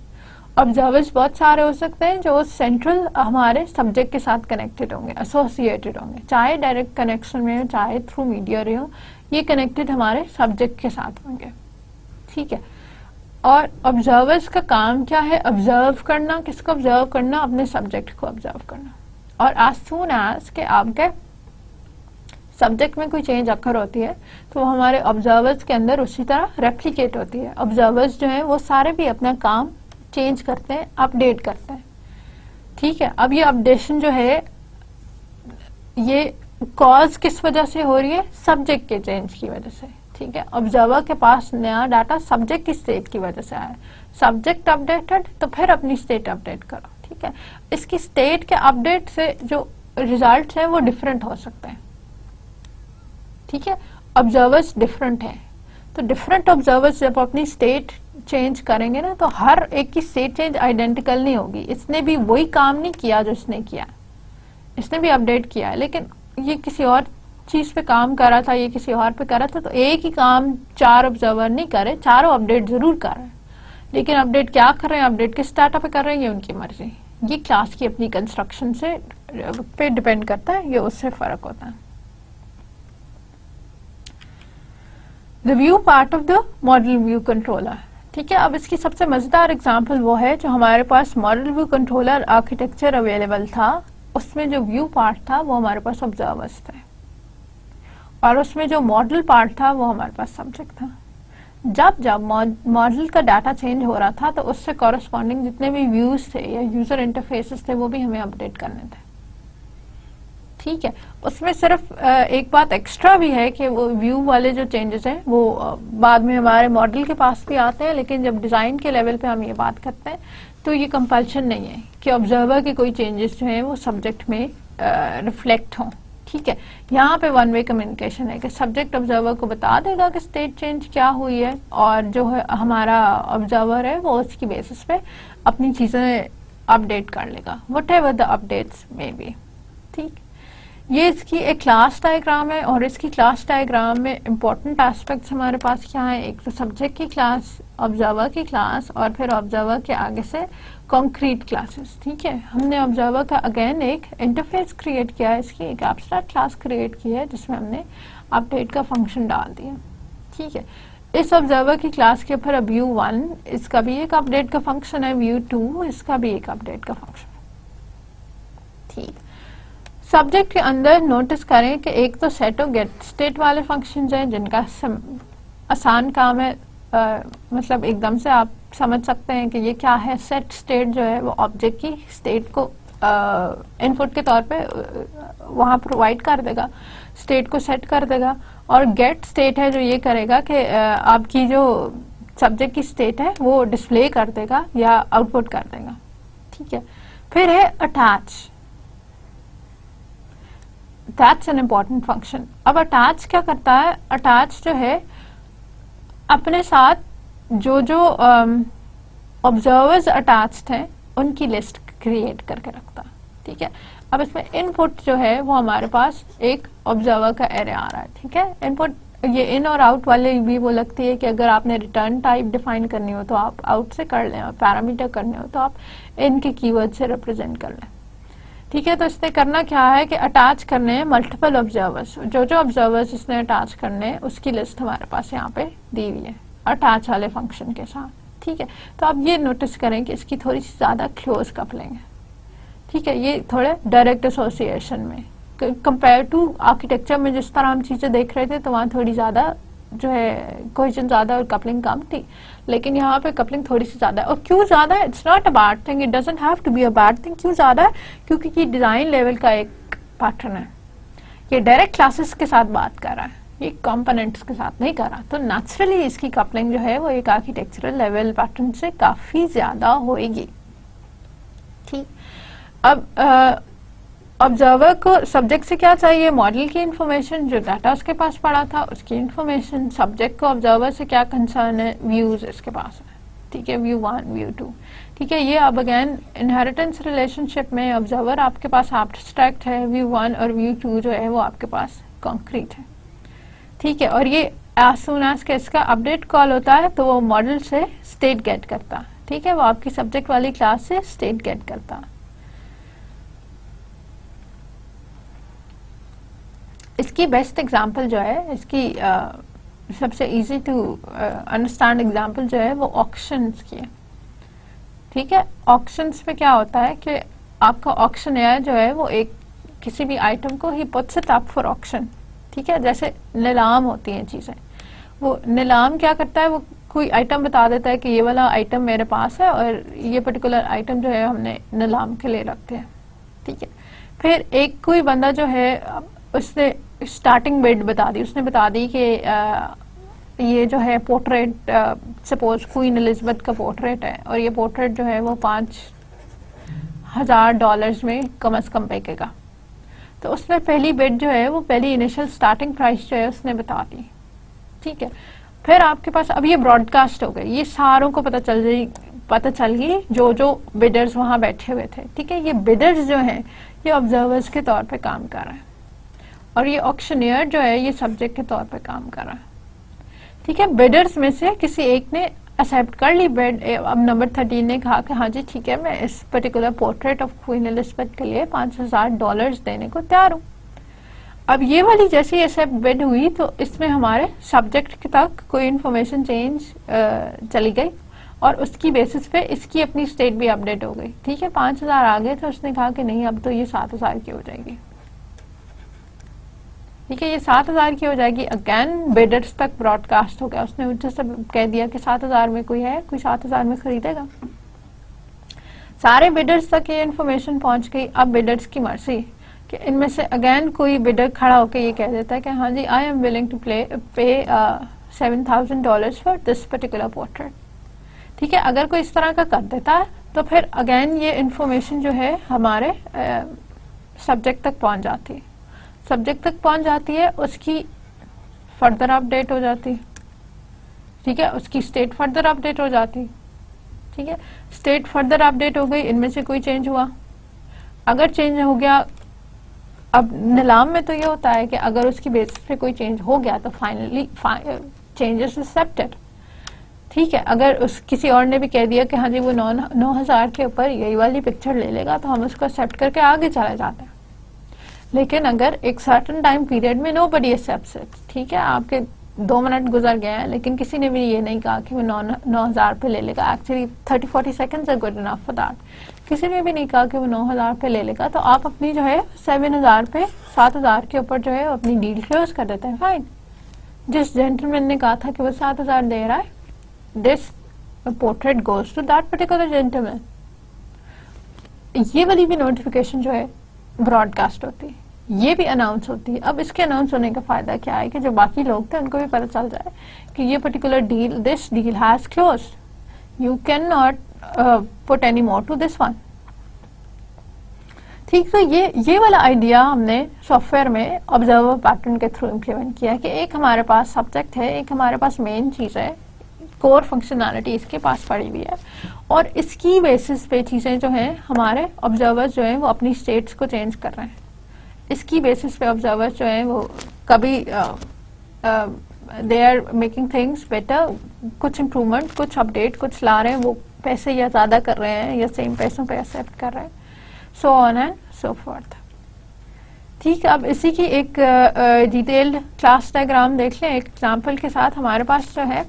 ऑब्जर्वर्स बहुत सारे हो सकते हैं जो सेंट्रल हमारे सब्जेक्ट के साथ कनेक्टेड होंगे, एसोसिएटेड होंगे, चाहे डायरेक्ट कनेक्शन में हो चाहे थ्रू मीडियर हो, ये कनेक्टेड हमारे सब्जेक्ट के साथ होंगे, ठीक है। और ऑब्जर्वर्स का काम क्या है? ऑब्जर्व करना। किसको ऑब्जर्व करना? अपने सब्जेक्ट को ऑब्जर्व करना। और एज सून एज के आपके सब्जेक्ट में कोई चेंज अकर होती है तो वो हमारे ऑब्जर्वर्स के अंदर उसी तरह रेप्लिकेट होती है। ऑब्जर्वर्स जो है वो सारे भी अपना काम चेंज करते हैं, अपडेट करते हैं, ठीक है। अब ये अपडेशन जो है ये कॉज किस वजह से हो रही है? सब्जेक्ट के चेंज की वजह से, ठीक है। ऑब्जर्वर के पास नया डाटा सब्जेक्ट की स्टेट की वजह से आया, सब्जेक्ट अपडेटेड तो फिर अपनी स्टेट अपडेट करो, ठीक है। इसकी स्टेट के अपडेट से जो रिजल्ट है वो डिफरेंट हो सकते हैं, ठीक है। ऑब्जर्वर्स डिफरेंट है तो डिफरेंट ऑब्जर्वर्स जब अपनी स्टेट चेंज करेंगे ना तो हर एक की स्टेट चेंज आइडेंटिकल नहीं होगी। इसने भी वही काम नहीं किया जो इसने किया, इसने भी अपडेट किया है लेकिन ये किसी और चीज पे काम कर रहा था, ये किसी और पे कर रहा था, तो एक ही काम 4 ऑब्जर्वर नहीं कर रहे, चारों अपडेट जरूर कर रहे हैं, लेकिन अपडेट क्या कर रहे हैं, अपडेट किस डाटा पे कर रहे हैं ये उनकी मर्जी। ये क्लास की अपनी कंस्ट्रक्शन से पे डिपेंड करता है, ये उससे फर्क होता है। The view part of the model view controller, ठीक है। अब इसकी सबसे मजेदार एग्जांपल वो है जो हमारे पास model view controller architecture available था, उसमें जो व्यू पार्ट था वो हमारे पास ऑब्जर्वर्स थे और उसमें जो मॉडल पार्ट था वो हमारे पास सब्जेक्ट था। जब जब मॉडल का डाटा चेंज हो रहा था तो उससे कॉरेस्पॉन्डिंग जितने भी व्यूज थे या यूजर इंटरफेसेस थे वो भी हमें अपडेट करने थे, ठीक है। उसमें सिर्फ एक बात एक्स्ट्रा भी है कि वो व्यू वाले जो चेंजेस हैं वो बाद में हमारे मॉडल के पास भी आते हैं, लेकिन जब डिजाइन के लेवल पे हम ये बात करते हैं तो ये कंपल्शन नहीं है कि ऑब्जर्वर के कोई चेंजेस जो हैं वो सब्जेक्ट में रिफ्लेक्ट हों, ठीक है, यहाँ पे वन वे कम्युनिकेशन है कि सब्जेक्ट ऑब्जर्वर को बता देगा कि स्टेट चेंज क्या हुई है, और जो है हमारा ऑब्जर्वर है वो उसकी बेसिस पे अपनी चीजें अपडेट कर लेगा, what ever the updates may be. ठीक, ये इसकी एक क्लास डायग्राम है, और इसकी क्लास डायग्राम में इंपॉर्टेंट एस्पेक्ट्स हमारे पास क्या है, एक तो सब्जेक्ट की क्लास, ऑब्जर्वर की क्लास, और फिर ऑब्जर्वर के आगे से कॉन्क्रीट क्लासेस। ठीक है, हमने ऑब्जर्वर का अगेन एक इंटरफेस क्रिएट किया है, इसकी एक एब्स्ट्रैक्ट क्लास क्रिएट की है जिसमें हमने अपडेट का फंक्शन डाल दिया। ठीक है, इस ऑब्जर्वर की क्लास के ऊपर अब view1 इसका भी एक अपडेट का फंक्शन है, view2 इसका भी एक अपडेट का फंक्शन। ठीक, सब्जेक्ट के अंदर नोटिस करें कि एक तो सेट और गेट स्टेट वाले फंक्शंस हैं जिनका आसान काम है, मतलब एकदम से आप समझ सकते हैं कि ये क्या है। सेट स्टेट जो है वो ऑब्जेक्ट की स्टेट को इनपुट के तौर पे वहाँ प्रोवाइड कर देगा, स्टेट को सेट कर देगा, और गेट स्टेट है जो ये करेगा कि आपकी जो सब्जेक्ट की स्टेट है वो डिस्प्ले कर देगा या आउटपुट कर देगा। ठीक है, फिर है attach, that's an important function. अब अटैच क्या करता है, अटैच जो है अपने साथ जो जो ऑब्जर्वर्स अटैच्ड हैं उनकी लिस्ट क्रिएट करके रखता। ठीक है, अब इसमें इनपुट जो है वो हमारे पास एक ऑब्जर्वर का एरे आ रहा है। ठीक है, इनपुट ये इन और आउट वाले भी वो लगती है कि अगर आपने रिटर्न टाइप डिफाइन करनी हो तो आप आउट से कर लें, और पैरामीटर करने हो तो आप इनके कीवर्ड से रिप्रेजेंट कर लें। ठीक है, तो इसने करना क्या है कि अटैच करने हैं मल्टीपल ऑब्जर्वर्स, जो जो ऑब्जर्वर्स इसने अटैच करने हैं उसकी लिस्ट हमारे पास यहाँ पे दी हुई है अटैच वाले फंक्शन के साथ। ठीक है, तो आप ये नोटिस करें कि इसकी थोड़ी सी ज्यादा क्लोज कपलिंग है। ठीक है, ये थोड़े डायरेक्ट एसोसिएशन में कंपेयर टू आर्किटेक्चर में जिस तरह हम चीजें देख रहे थे तो वहाँ थोड़ी ज्यादा जो है कोहेजन ज्यादा और कपलिंग कम थी, लेकिन यहाँ पे कपलिंग थोड़ी सी ज्यादा है। और क्यों ज्यादा है, it's not a bad thing, it doesn't have to be a bad thing. क्यों ज्यादा है, क्योंकि ये डिजाइन लेवल का एक पैटर्न है, ये डायरेक्ट क्लासेस के साथ बात कर रहा है, ये कंपोनेंट्स के साथ नहीं कर रहा, तो नेचुरली इसकी कपलिंग जो है वो एक आर्किटेक्चरल लेवल पैटर्न से काफी ज्यादा होएगी। ठीक, अब ऑब्जर्वर को सब्जेक्ट से क्या चाहिए, मॉडल की इंफॉर्मेशन, जो डाटा उसके पास पड़ा था उसकी इंफॉर्मेशन। सब्जेक्ट को ऑब्जर्वर से क्या कंसर्न है, व्यूज इसके पास है। ठीक है, view1 view2। ठीक है, ये अब अगेन इनहेरिटेंस रिलेशनशिप में ऑब्जर्वर आपके पास एब्स्ट्रैक्ट है, view1 और view2 जो है वो आपके पास कॉन्क्रीट है। ठीक है, और ये एज सून एज के इसका अपडेट कॉल होता है तो वो मॉडल से स्टेट गेट करता। ठीक है, वो आपकी सब्जेक्ट वाली क्लास से स्टेट गेट करता। इसकी बेस्ट एग्जांपल जो है, इसकी सबसे इजी टू अंडरस्टैंड एग्जांपल जो है वो ऑक्शंस की है। ठीक है, ऑक्शंस में क्या होता है कि आपका ऑक्शनियर जो है वो एक किसी भी आइटम को he puts it up for auction. ठीक है, जैसे नीलाम होती हैं चीजें, वो नीलाम क्या करता है, वो कोई आइटम बता देता है कि ये वाला आइटम मेरे पास है और ये पर्टिकुलर आइटम जो है हमने नीलाम के लिए रखते हैं। ठीक है, फिर एक कोई बंदा जो है उसने स्टार्टिंग बिड बता दी, उसने बता दी कि ये जो है पोर्ट्रेट सपोज क्वीन एलिजाबेथ का पोर्ट्रेट है और ये पोर्ट्रेट जो है वो $5,000 में कम से कम बिकेगा। तो उसने पहली बिड जो है वो पहली इनिशियल स्टार्टिंग प्राइस जो है उसने बता दी। ठीक है, फिर आपके पास अब ये ब्रॉडकास्ट हो गई, ये सारों को पता चल गई जो जो बिडर्स वहां बैठे हुए थे। ठीक है, ये बिडर्स जो हैं ये ऑब्जर्वर्स के तौर पे काम कर रहे हैं और ये ऑक्शनियर जो है ये सब्जेक्ट के तौर पे काम कर रहा है। ठीक है, बिडर्स में से किसी एक ने एक्सेप्ट कर ली बिड। अब नंबर 13 ने कहा कि हाँ जी ठीक है, मैं इस particular portrait of queen Elizabeth के लिए $5,000 देने को तैयार हूँ। अब ये वाली जैसे एक्सेप्ट बिड हुई तो इसमें हमारे सब्जेक्ट तक कोई इन्फॉर्मेशन चेंज चली गई और उसकी बेसिस पे इसकी अपनी स्टेट भी अपडेट हो गई। ठीक है, 5,000 आ गए तो उसने कहा कि नहीं अब तो ये 7,000 की हो जाएगी। ठीक है, ये 7,000 की हो जाएगी। अगेन बिडर्स तक ब्रॉडकास्ट हो गया, उसने मुझे सब कह दिया कि 7,000 में कोई है, कोई 7,000 में खरीदेगा। सारे बिडर्स तक ये इन्फॉर्मेशन पहुंच गई। अब बिडर्स की मर्जी कि इनमें से अगेन कोई बिडर खड़ा होकर ये कह देता है कि हाँ जी आई एम विलिंग टू पे $7,000 फॉर दिस पर्टिकुलर पोर्ट्रेट। ठीक है, अगर कोई इस तरह का कर देता है तो फिर अगेन ये इन्फॉर्मेशन जो है हमारे सब्जेक्ट तक पहुंच जाती है। सब्जेक्ट तक पहुंच जाती है, उसकी फर्दर अपडेट हो जाती है, ठीक है, उसकी स्टेट फर्दर अपडेट हो जाती है, ठीक है, स्टेट फर्दर अपडेट हो गई, इनमें से कोई चेंज हुआ, अगर चेंज हो गया, अब नीलाम में तो ये होता है कि अगर उसकी बेसिस पे कोई चेंज हो गया तो फाइनली चेंजेस एक्सेप्टेड, ठीक है, अगर उस किसी और ने भी कह दिया कि हाँ जी वो 9,000 के ऊपर यही वाली पिक्चर ले लेगा तो हम उसको एक्सेप्ट करके आगे चले जाते हैं। लेकिन अगर एक सर्टन टाइम पीरियड में नोबडी एक्सेप्ट्स इट, ठीक है, आपके 2 मिनट गुजर गए हैं लेकिन किसी ने भी ये नहीं कहा कि वो 9,000 पे ले लेगा, actually 30-40 seconds are good enough for that, किसी ने भी नहीं कहा कि वो 9,000 पे ले लेगा, तो आप अपनी जो है 7,000 पे 7,000 के ऊपर जो है अपनी डील क्लोज कर देते हैं, फाइन। जिस जेंटलमैन ने कहा था कि वो 7,000 दे रहा है, this portrait goes to that particular gentleman. ये वाली भी नोटिफिकेशन जो है ब्रॉडकास्ट होती है, ये भी अनाउंस होती है। अब इसके अनाउंस होने का फायदा क्या है कि जो बाकी लोग थे उनको भी पता चल जाए कि ये particular deal, this deal has closed, you can not put any more to this one, ठीक। तो ये वाला आइडिया हमने सॉफ्टवेयर में ऑब्जर्वर पैटर्न के थ्रू इम्प्लीमेंट किया कि एक हमारे पास सब्जेक्ट है, एक हमारे पास मेन चीज है, कोर फंक्शनैलिटी इसके पास पड़ी हुई है, और इसकी बेसिस पे चीजें जो हैं हमारे ऑब्जर्वर्स जो हैं वो अपनी स्टेट्स को चेंज कर रहे हैं, इसकी बेसिस पे ऑब्जर्वर्स जो हैं वो कभी they are making things better, कुछ इम्प्रूवमेंट, कुछ अपडेट, कुछ ला रहे हैं, वो पैसे या ज्यादा कर रहे हैं या सेम पैसों पे एक्सेप्ट कर रहे हैं, so on and so fourth, ठीक है। अब इसी की एक डिटेल्ड क्लास डायग्राम देख लें एक एग्जांपल के साथ। हमारे पास जो है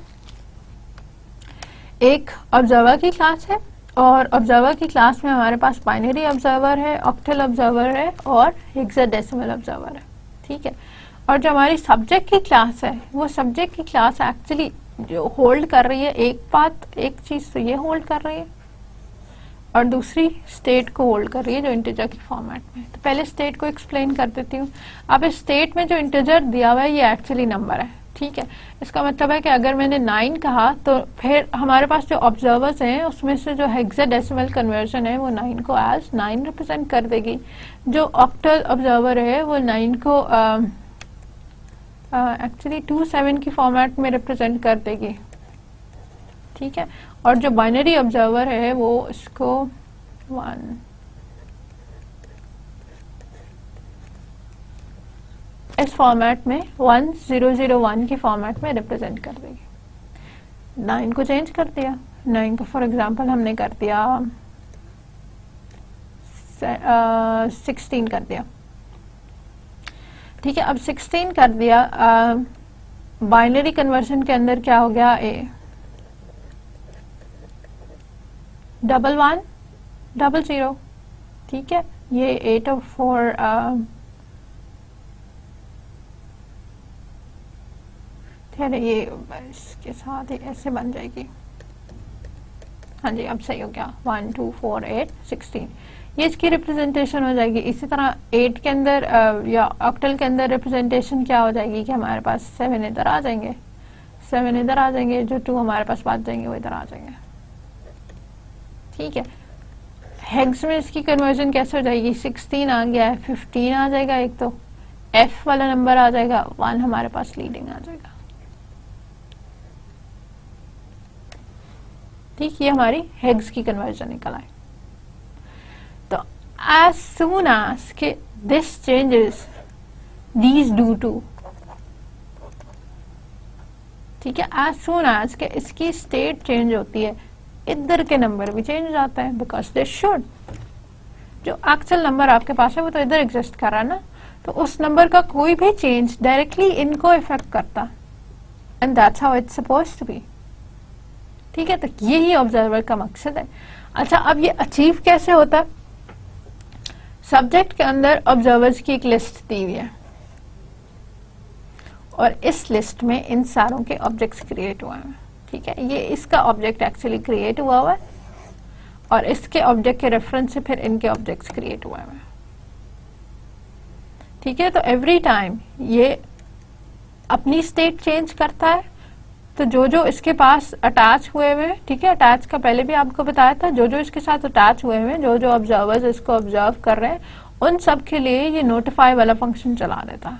एक ऑब्जर्वर की क्लास है, और ऑब्जर्वर की क्लास में हमारे पास बाइनरी ऑब्जर्वर है, ऑक्टल ऑब्जर्वर है और हेक्साडेसिमल ऑब्जर्वर है, ठीक है। और जो हमारी सब्जेक्ट की क्लास है, वो सब्जेक्ट की क्लास एक्चुअली जो होल्ड कर रही है एक बात, एक चीज तो ये होल्ड कर रही है, और दूसरी स्टेट को होल्ड कर रही है जो इंटीजर की फॉर्मेट में। तो पहले स्टेट को एक्सप्लेन कर देती हूँ। अब इस स्टेट में जो इंटीजर दिया हुआ है ये एक्चुअली नंबर है, ठीक है। इसका मतलब है कि अगर मैंने 9 कहा तो फिर हमारे पास जो ऑब्जर्वर्स हैं उसमें से जो हेक्साडेसिमल कन्वर्जन है वो 9 को एज 9 रिप्रेजेंट कर देगी, जो ऑक्टल ऑब्जर्वर है वो 9 को एक्चुअली 27 की फॉर्मेट में रिप्रेजेंट कर देगी, ठीक है। और जो बाइनरी ऑब्जर्वर है वो इसको 1 इस फॉर्मेट में 1001 की फॉर्मेट में रिप्रेजेंट कर देगी। 9 को चेंज कर दिया, 9 को फॉर एग्जांपल हमने कर दिया 16 कर दिया, ठीक है। अब 16 कर दिया, बाइनरी कन्वर्जन के अंदर क्या हो गया, ए 1100, ठीक है। ये 8 और 4 ये इसके साथ ही ऐसे बन जाएगी, हाँ जी अब सही हो गया, 1 2 4 8 16, ये इसकी रिप्रेजेंटेशन हो जाएगी। इसी तरह 8 के अंदर या ऑक्टल के अंदर रिप्रेजेंटेशन क्या हो जाएगी कि हमारे पास 7 इधर आ जाएंगे, 7 इधर आ जाएंगे, जो 2 हमारे पास बच जाएंगे वो इधर आ जाएंगे, ठीक है। हेक्स में इसकी कन्वर्जन कैसे हो जाएगी, 16 आ गया है, 15 आ जाएगा, एक तो एफ वाला नंबर आ जाएगा, 1 हमारे पास लीडिंग आ जाएगा, ठीक। ये हमारी हेक्स की कन्वर्जन निकल आई। तो एज सून एज के this changes these do to, ठीक है, एज सून एज के इसकी स्टेट चेंज होती है, इधर के नंबर भी चेंज हो जाते हैं, बिकॉज दे शुड। जो एक्चुअल नंबर आपके पास है वो तो इधर एग्जिस्ट कर रहा है ना, तो उस नंबर का कोई भी चेंज डायरेक्टली इनको इफेक्ट करता, and that's how it's supposed to be, ठीक है। तो यही ऑब्जर्वर का मकसद है। अच्छा, अब ये अचीव कैसे होता है, सब्जेक्ट के अंदर ऑब्जर्वर्स की एक लिस्ट दी हुई है, और इस लिस्ट में इन सारों के ऑब्जेक्ट्स क्रिएट हुए हैं, ठीक है। ये इसका ऑब्जेक्ट एक्चुअली क्रिएट हुआ है, और इसके ऑब्जेक्ट के रेफरेंस से फिर इनके ऑब्जेक्ट्स क्रिएट हुए हैं, ठीक है। तो एवरी टाइम ये अपनी स्टेट चेंज करता है, तो जो जो इसके पास अटैच हुए हुए, ठीक है, अटैच का पहले भी आपको बताया था, जो जो इसके साथ अटैच हुए हुए, जो जो ऑब्जर्वर्स इसको ऑब्जर्व कर रहे हैं, उन सब के लिए ये नोटिफाई वाला फंक्शन चला देता है।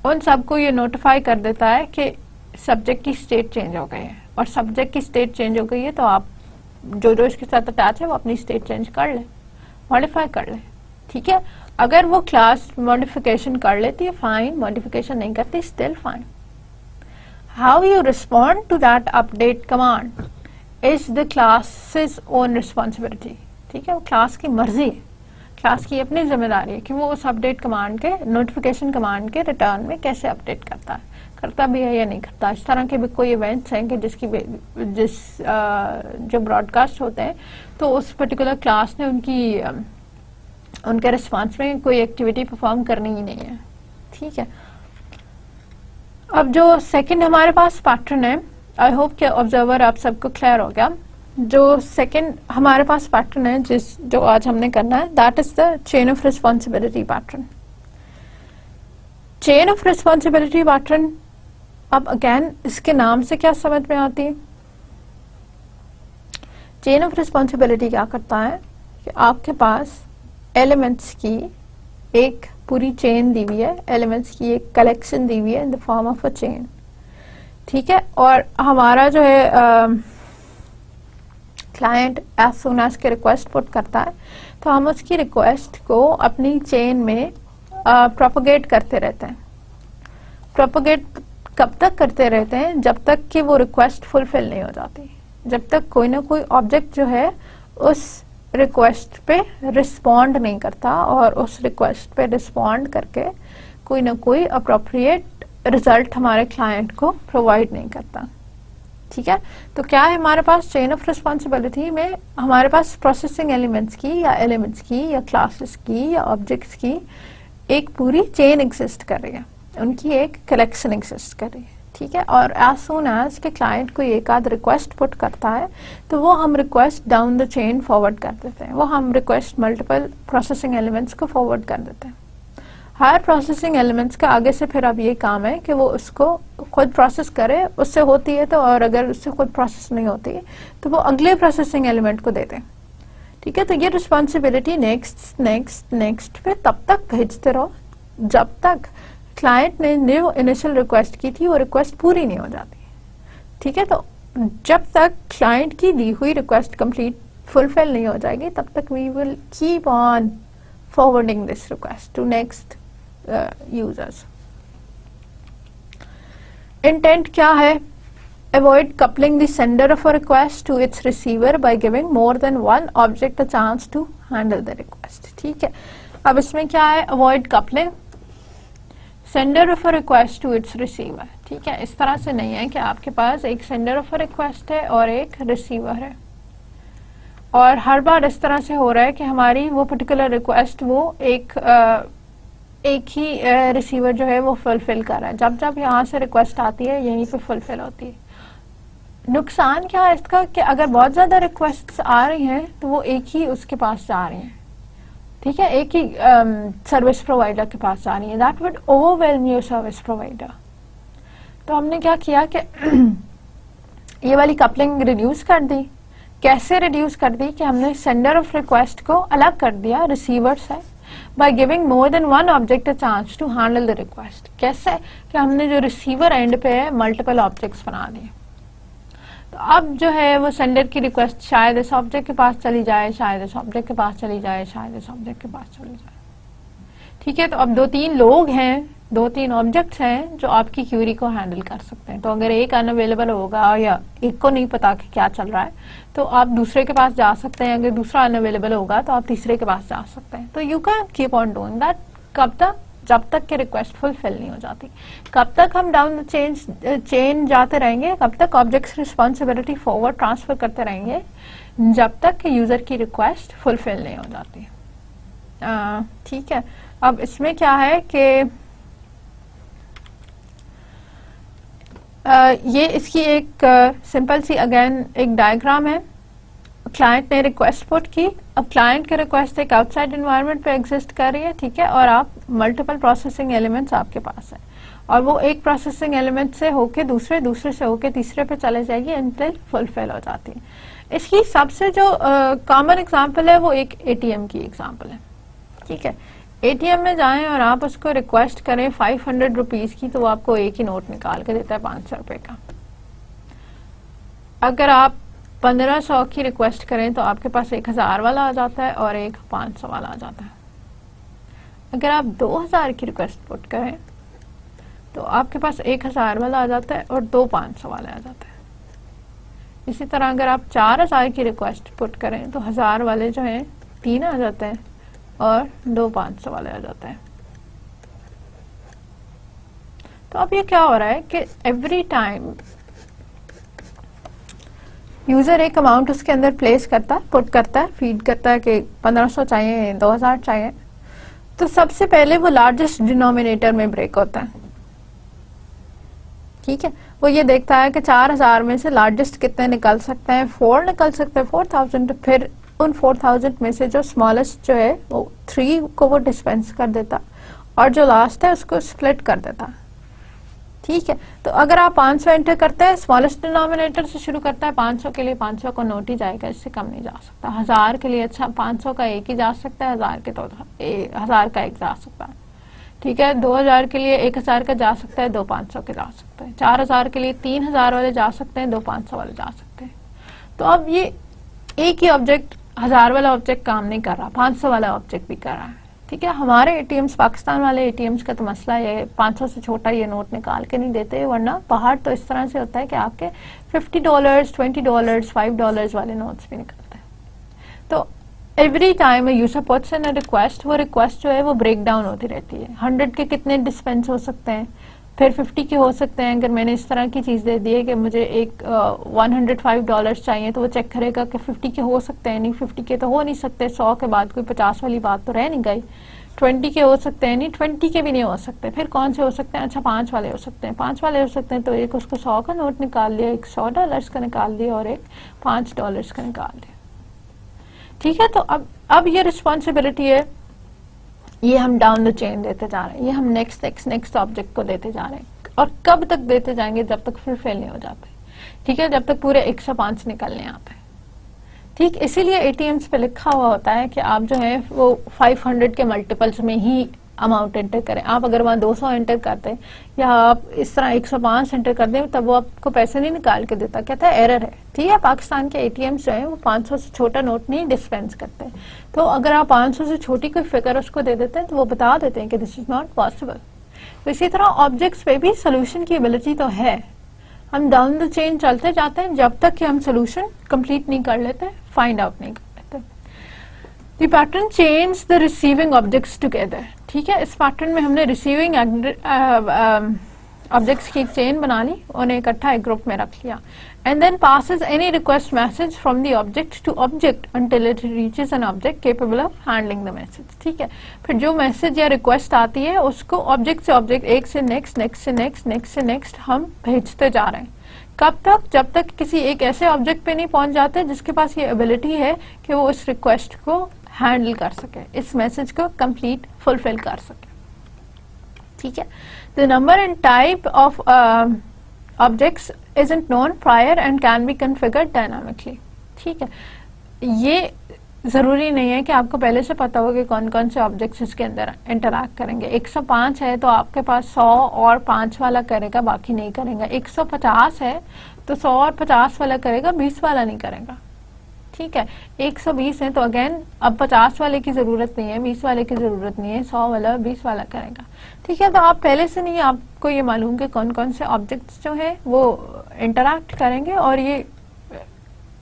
उन सबको ये नोटिफाई कर देता है कि सब्जेक्ट की स्टेट चेंज हो गई है, और सब्जेक्ट की स्टेट चेंज हो गई है तो आप जो जो इसके साथ अटैच है वो अपनी स्टेट चेंज कर ले, मॉडिफाई कर ले। ठीक है, अगर वो क्लास मॉडिफिकेशन कर लेती है फाइन, मॉडिफिकेशन नहीं करती still fine. How you respond to that update command is the class's own responsibility. ठीक है, वो क्लास की मर्जी है, क्लास की अपनी जिम्मेदारी है कि वो उस अपडेट कमांड के, नोटिफिकेशन कमांड के रिटर्न में कैसे अपडेट करता भी है या नहीं करता। इस तरह के भी कोई इवेंट्स हैं कि जो ब्रॉडकास्ट होते हैं तो उस पर्टिकुलर क्लास ने उनके रिस्पांस में कोई एक्टिविटी परफॉर्म करनी ही नहीं है। ठीक है, अब जो सेकंड हमारे पास पैटर्न है, आई होप कि ऑब्जर्वर आप सबको क्लियर हो गया। जो सेकंड हमारे पास पैटर्न है जो आज हमने करना है, that is the chain of responsibility pattern. Chain of responsibility pattern, अब अगेन इसके नाम से क्या समझ में आती है? चेन ऑफ रिस्पॉन्सिबिलिटी क्या करता है कि आपके पास एलिमेंट्स की एक पूरी चेन दी हुई है, एलिमेंट्स की एक कलेक्शन दी हुई है in the form of a chain. ठीक है, और हमारा जो है क्लाइंट एज सून एज के रिक्वेस्ट पुट करता है तो हम उसकी रिक्वेस्ट को अपनी चेन में प्रोपोगेट करते रहते हैं। प्रोपोगेट कब तक करते रहते हैं? जब तक कि वो रिक्वेस्ट फुलफिल नहीं हो जाती, जब तक कोई ना कोई ऑब्जेक्ट जो है उस रिक्वेस्ट पे रिस्पॉन्ड नहीं करता और उस रिक्वेस्ट पे रिस्पॉन्ड करके कोई ना कोई अप्रोप्रिएट रिजल्ट हमारे क्लाइंट को प्रोवाइड नहीं करता। ठीक है, तो क्या है हमारे पास चेन ऑफ रिस्पॉन्सिबिलिटी में? हमारे पास प्रोसेसिंग एलिमेंट्स की या एलिमेंट्स की या क्लासेस की या ऑब्जेक्ट्स की एक पूरी चेन एग्जिस्ट कर रही है, उनकी एक कलेक्शन एग्जिस्ट कर रही है। ठीक है, और एज सून एज के क्लाइंट कोई एक आध रिक्वेस्ट पुट करता है तो वो हम request down the chain forward कर देते हैं, वो हम रिक्वेस्ट मल्टीपल प्रोसेसिंग एलिमेंट्स को फॉरवर्ड कर देते हैं। हर प्रोसेसिंग एलिमेंट्स का आगे से फिर अब ये काम है कि वो उसको खुद प्रोसेस करे, उससे होती है तो, और अगर उससे खुद प्रोसेस नहीं होती तो वो अगले प्रोसेसिंग एलिमेंट को देते हैं। ठीक है, तो ये रिस्पॉन्सिबिलिटी नेक्स्ट नेक्स्ट नेक्स्ट पे तब तक भेजते रहो जब तक क्लाइंट ने जो इनिशियल रिक्वेस्ट की थी वो रिक्वेस्ट पूरी नहीं हो जाती। ठीक है, तो जब तक क्लाइंट की दी हुई रिक्वेस्ट कंप्लीट फुलफिल नहीं हो जाएगी तब तक we will keep on forwarding this request to next users. Intent क्या है? Avoid coupling the sender of a request to its receiver by giving more than one object a chance to handle the request. ठीक है, अब इसमें क्या है? Avoid coupling sender of a request to its receiver. ठीक है, इस तरह से नहीं है कि आपके पास एक sender of a request है और एक receiver है और हर बार इस तरह से हो रहा है कि हमारी वो पर्टिकुलर रिक्वेस्ट वो एक ही रिसीवर जो है वो फुलफिल कर रहा है। जब जब यहाँ से रिक्वेस्ट आती है यहीं पे फुलफिल होती है। नुकसान क्या है इसका कि अगर बहुत ज्यादा रिक्वेस्ट्स आ रही हैं तो वो एक ही उसके पास जा रही हैं। ठीक है, एक ही सर्विस प्रोवाइडर के पास जा रही है। That would overwhelm your service provider. तो हमने क्या किया कि ये वाली कपलिंग रिड्यूस कर दी। कैसे रिड्यूस कर दी कि हमने सेंडर ऑफ रिक्वेस्ट को अलग कर दिया रिसीवर से by giving more than one object a chance to handle the request. कैसे कि हमने जो रिसीवर एंड पे है मल्टीपल ऑब्जेक्ट्स बना दिए। तो अब जो है वो सेंडर की रिक्वेस्ट शायद इस ऑब्जेक्ट के पास चली जाए, शायद इस ऑब्जेक्ट के पास चली जाए, शायद इस ऑब्जेक्ट के पास चली जाए। ठीक है, तो अब 2-3 लोग हैं, 2-3 ऑब्जेक्ट्स हैं जो आपकी क्यूरी को हैंडल कर सकते हैं। तो अगर एक अनअवेलेबल होगा या एक को नहीं पता कि क्या चल रहा है तो आप दूसरे के पास जा सकते हैं। अगर दूसरा अनअवेलेबल होगा तो आप तीसरे के पास जा सकते हैं। तो you can keep on doing that. कब तक? जब तक कि रिक्वेस्ट फुलफिल नहीं हो जाती। कब तक हम डाउन द चेन जाते रहेंगे? कब तक ऑब्जेक्ट्स रिस्पॉन्सिबिलिटी फॉरवर्ड ट्रांसफर करते रहेंगे? जब तक कि यूजर की रिक्वेस्ट फुलफिल नहीं हो जाती। ठीक है, अब इसमें क्या है कि ये इसकी एक सिंपल सी अगेन एक डायग्राम है। क्लाइंट ने रिक्वेस्ट पुट की। अब क्लाइंट की रिक्वेस्ट एक आउटसाइड एनवायरनमेंट पे एग्जिस्ट कर रही है। ठीक है, और आप मल्टीपल प्रोसेसिंग एलिमेंट्स आपके पास है और वो एक प्रोसेसिंग एलिमेंट से होके दूसरे से होके तीसरे पे चले जाएगी अनटिल फुलफिल हो जाती है। इसकी सबसे जो कॉमन एग्जांपल है वो एक एटीएम की एग्जांपल है, ठीक है। एटीएम में जाएं और आप उसको रिक्वेस्ट करें 500 रुपीज की, तो वो आपको एक ही नोट निकाल के देता है 500 रुपए का। अगर आप 1500 की रिक्वेस्ट करें तो आपके पास 1000 वाला आ जाता है और एक 500 वाला आ जाता है। अगर आप 2000 की रिक्वेस्ट पुट करें तो आपके पास 1000 वाला आ जाता है और 2 500 वाला आ जाता है। इसी तरह अगर आप 4000 की रिक्वेस्ट पुट करें तो 1000 वाले जो हैं 3 आ जाते हैं और 2 500 वाले आ जाते हैं। तो अब ये क्या हो रहा है कि एवरी टाइम यूजर एक अमाउंट उसके अंदर प्लेस करता है, पुट करता है, फीड करता है कि 1500 चाहिए, 2000 चाहिए, तो सबसे पहले वो लार्जेस्ट डिनोमिनेटर में ब्रेक होता है, ठीक है। वो ये देखता है कि 4000 में से लार्जेस्ट कितने निकल सकते हैं, 4 निकल सकते हैं, 4000। फिर उन 4000 में से जो स्मॉलेस्ट जो है वो 3 को वो डिस्पेंस कर देता और जो लास्ट है उसको स्प्लिट कर देता, ठीक है। तो अगर आप 500 एंटर करते हैं, स्मॉलेस्ट डिनोमिनेटर से शुरू करता है, 500 के लिए 500 को नोट ही जाएगा, इससे कम नहीं जा सकता। 1000 के लिए अच्छा 500 का एक ही जा सकता है, 1000 के तो 1000 का एक जा सकता है, ठीक है। 2000 के लिए 1000 का जा सकता है, 2 500 के जा सकते हैं। 4000 के लिए 3000 वाले जा सकते हैं, 2 500 वाले जा सकते हैं। तो अब ये एक ही ऑब्जेक्ट, 1000 वाला ऑब्जेक्ट काम नहीं कर रहा, 500 वाला ऑब्जेक्ट भी कर रहा है, ठीक है। हमारे एटीएम्स, पाकिस्तान वाले एटीएम्स का तो मसला है 500 से छोटा ये नोट निकाल के नहीं देते, वरना बाहर तो इस तरह से होता है कि आपके $50, $20, $5 वाले नोट्स भी निकलते हैं। तो every time user puts in a request, वो रिक्वेस्ट जो है वो ब्रेक डाउन होती रहती है। 100 के कितने डिस्पेंस हो सकते हैं, फिर 50 के हो सकते हैं। अगर मैंने इस तरह की चीज दे दी है कि मुझे एक $105 चाहिए, तो वो चेक करेगा कि 50 के हो सकते हैं, नहीं 50 के तो हो नहीं सकते, 100 के बाद कोई 50 वाली बात तो रह नहीं गई, 20 के हो सकते हैं, नहीं 20 के भी नहीं हो सकते, फिर कौन से हो सकते हैं, अच्छा 5 वाले हो सकते हैं, 5 वाले हो सकते हैं, तो एक उसको 100 का नोट निकाल लिया, एक $100 का निकाल दिया और एक $5 का निकाल दिया, ठीक है। तो अब ये रिस्पॉन्सिबिलिटी है, ये हम डाउन द चेन देते जा रहे हैं, ये हम नेक्स्ट ऑब्जेक्ट को देते जा रहे हैं। और कब तक देते जाएंगे, जब तक फुलफिल नहीं हो जाते, ठीक है, जब तक पूरे 105 निकलने आते हैं, ठीक। इसीलिए एटीएम्स पे लिखा हुआ होता है कि आप जो है वो 500 के मल्टीपल्स में ही अमाउंट एंटर करें। आप अगर वहां 200 एंटर करते हैं या आप इस तरह 105 एंटर कर दें, तब वो आपको पैसे नहीं निकाल के देता, कहता है एरर है, ठीक है। पाकिस्तान के एटीएम्स जो है वो 500 से छोटा नोट नहीं डिस्पेंस करते, तो अगर आप 500 से छोटी कोई फिगर उसको दे देते हैं तो वो बता देते हैं कि दिस इज नॉट पॉसिबल। तो इसी तरह ऑब्जेक्ट्स पे भी सोल्यूशन की एबिलिटी तो है, हम डाउन द चेन चलते जाते हैं जब तक कि हम सोल्यूशन कंप्लीट नहीं कर लेते, फाइंड आउट नहीं कर लेते। The pattern chains the receiving objects together, ठीक है। इस पैटर्न में हमने रिसीविंग ऑब्जेक्ट्स की एक चेन बना ली, उन्हें इकट्ठा एक ग्रुप में रख लिया, and then passes any request message from the object to object until it reaches an object capable of handling the message, ठीक है। फिर जो मैसेज या रिक्वेस्ट आती है उसको ऑब्जेक्ट से ऑब्जेक्ट, एक से नेक्स्ट, नेक्स्ट से नेक्स्ट, नेक्स्ट से नेक्स्ट हम भेजते जा रहे हैं। कब तक, जब तक किसी एक ऐसे ऑब्जेक्ट पे नहीं पहुंच जाते जिसके पास ये एबिलिटी है कि वो इस रिक्वेस्ट को हैंडल कर सके, इस मैसेज को कंप्लीट फुलफिल कर सके, ठीक है। The number and type of objects isn't known prior and can be configured dynamically, ठीक है। ये जरूरी नहीं है कि आपको पहले से पता हो कि कौन कौन से ऑब्जेक्ट्स इसके अंदर इंटरैक्ट करेंगे। 105 है तो आपके पास 100 और 5 वाला करेगा, बाकी नहीं करेगा। 150 है तो 100 और 50 वाला करेगा, 20 वाला नहीं करेगा, ठीक है। 120 है तो अगेन अब 50 वाले की जरूरत नहीं है, 20 वाले की जरूरत नहीं है, 100 वाला 20 वाला करेगा, ठीक है। तो आप पहले से नहीं, आपको ये मालूम कि कौन कौन से ऑब्जेक्ट्स जो है वो इंटरैक्ट करेंगे और ये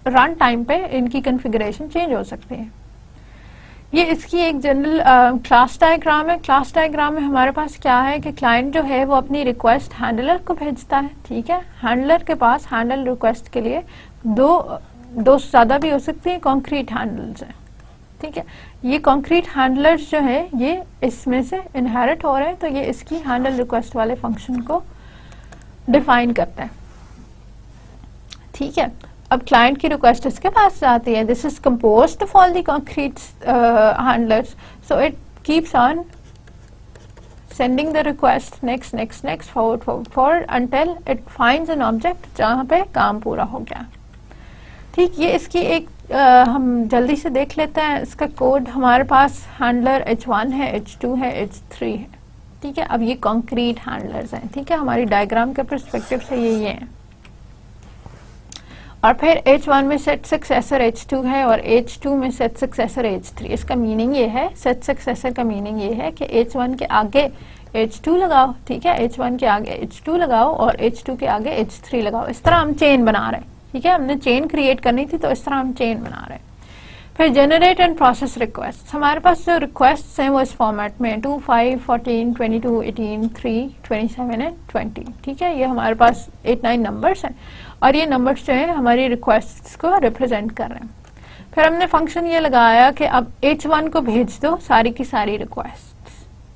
रन टाइम पे इनकी कॉन्फ़िगरेशन चेंज हो सकती है। ये इसकी एक जनरल क्लास डायग्राम है। क्लास डायग्राम में हमारे पास क्या है कि क्लाइंट जो है वो अपनी रिक्वेस्ट हैंडलर को भेजता है, ठीक है। हैंडलर के पास हैंडल रिक्वेस्ट के लिए दो से ज्यादा भी हो सकती है कॉन्क्रीट हैंडल्स हैं, ठीक है। ये कॉन्क्रीट हैंडलर्स जो है ये इसमें से इनहेरिट हो रहे हैं, तो ये इसकी हैंडल रिक्वेस्ट वाले फंक्शन को डिफाइन करते हैं, ठीक है। अब क्लाइंट की रिक्वेस्ट इसके पास जाती है, this is composed of all the concrete handlers, so it keeps on sending the request next forward until it finds an object जहां पे काम पूरा हो गया, ठीक, ये इसकी एक हम जल्दी से देख लेते हैं इसका कोड। हमारे पास हैंडलर H1 है, H2 है, H3 है। ठीक है, अब ये कॉन्क्रीट हैंडलर्स हैं। ठीक है, हमारी डायग्राम के पर्सपेक्टिव से ये हैं। और फिर H1 में सेट सक्सेसर H2 है और H2 में सेट सक्सेसर H3। इसका मीनिंग ये है, सेट सक्सेसर का मीनिंग ये है कि H1 के आगे H2 लगाओ। ठीक है, H1 के आगे H2 लगाओ और H2 के आगे H3 लगाओ। इस तरह हम चेन बना रहे हैं। ठीक है, हमने चेन क्रिएट करनी थी तो इस तरह हम चेन बना रहे हैं। फिर जनरेट एंड प्रोसेस रिक्वेस्ट। हमारे पास जो रिक्वेस्ट हैं वो इस फॉर्मेट में 2, 5, 14, 22, 18, 3, 27 एंड 20। ठीक है, ये हमारे पास 8, 9 नंबर्स हैं और ये नंबर्स जो है हमारी रिक्वेस्ट को रिप्रेजेंट कर रहे हैं। फिर हमने फंक्शन ये लगाया कि अब H1 को भेज दो सारी की सारी रिक्वेस्ट।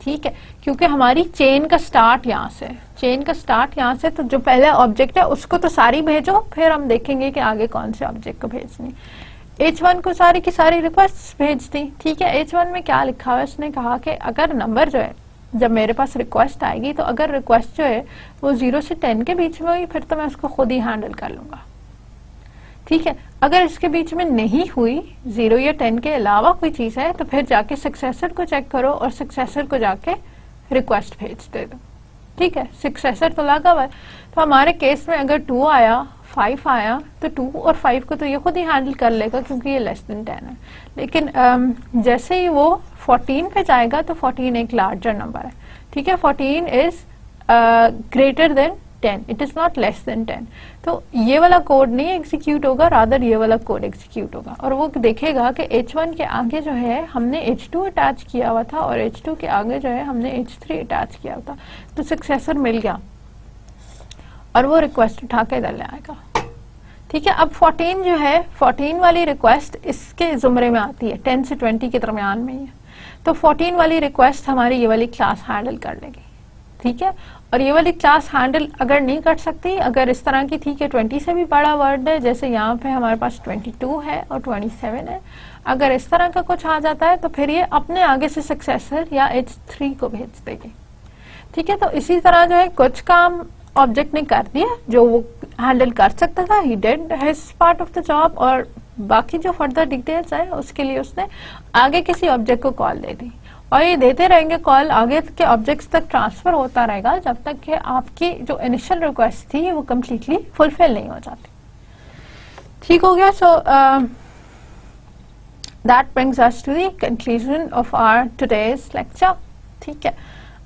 ठीक है, क्योंकि हमारी चेन का स्टार्ट यहाँ से, चेन का स्टार्ट यहाँ से, तो जो पहला ऑब्जेक्ट है उसको तो सारी भेजो, फिर हम देखेंगे कि आगे कौन से ऑब्जेक्ट को भेजनी। H1 को सारी की सारी रिक्वेस्ट भेज दी। ठीक है, H1 में क्या लिखा है, उसने कहा कि अगर नंबर जो है, जब मेरे पास रिक्वेस्ट आएगी तो अगर रिक्वेस्ट जो है वो 0 से 10 के बीच में हुई फिर तो मैं उसको खुद ही हैंडल कर लूंगा। ठीक है, अगर इसके बीच में नहीं हुई, 0 या 10 के अलावा कोई चीज है, तो फिर जाके सक्सेसर को चेक करो और सक्सेसर को जाके रिक्वेस्ट भेज दे दो। ठीक है, सक्सेसर तो लगा हुआ है, तो हमारे केस में अगर 2 आया, 5 आया, तो 2 और 5 को तो ये खुद ही हैंडल कर लेगा क्योंकि ये लेस देन 10 है। लेकिन जैसे ही वो 14 पे जाएगा तो 14 एक लार्जर नंबर है। ठीक है, 14 is greater than 10, it is not less than 10। तो ये वाला कोड नहीं एग्जीक्यूट होगा, रादर ये वाला कोड एग्जीक्यूट होगा और वो देखेगा कि H1 के आगे जो है हमने H2 अटैच किया हुआ था और H2 के आगे जो है हमने H3 अटैच किया हुआ था, तो सक्सेसर मिल गया और वो रिक्वेस्ट उठा के इधर ले आएगा। ठीक है, अब 14 जो है, 14 वाली रिक्वेस्ट इसके जुमरे में आती है, 10 से 20 के दरमियान में ही है, तो 14 वाली रिक्वेस्ट हमारी ये वाली क्लास हैंडल कर लेगी। ठीक है, और ये वाली क्लास हैंडल अगर नहीं कर सकती, अगर इस तरह की थी कि 20 से भी बड़ा वर्ड है, जैसे यहाँ पे हमारे पास 22 है और 27 है, अगर इस तरह का कुछ आ जाता है तो फिर ये अपने आगे से सक्सेसर या H3 को भेज देगी। ठीक है, तो इसी तरह जो है कुछ काम ऑब्जेक्ट ने कर दिया जो वो हैंडल कर सकता था, he did his part of the job, और बाकी जो फर्दर डिटेल्स है उसके लिए उसने आगे किसी ऑब्जेक्ट को कॉल दे दी और ये देते रहेंगे कॉल, आगे के ऑब्जेक्ट्स तक ट्रांसफर होता रहेगा जब तक कि आपकी जो इनिशियल रिक्वेस्ट थी वो कम्प्लीटली फुलफिल नहीं हो जाती। ठीक हो गया, so that brings us to the conclusion of our today's lecture. ठीक है,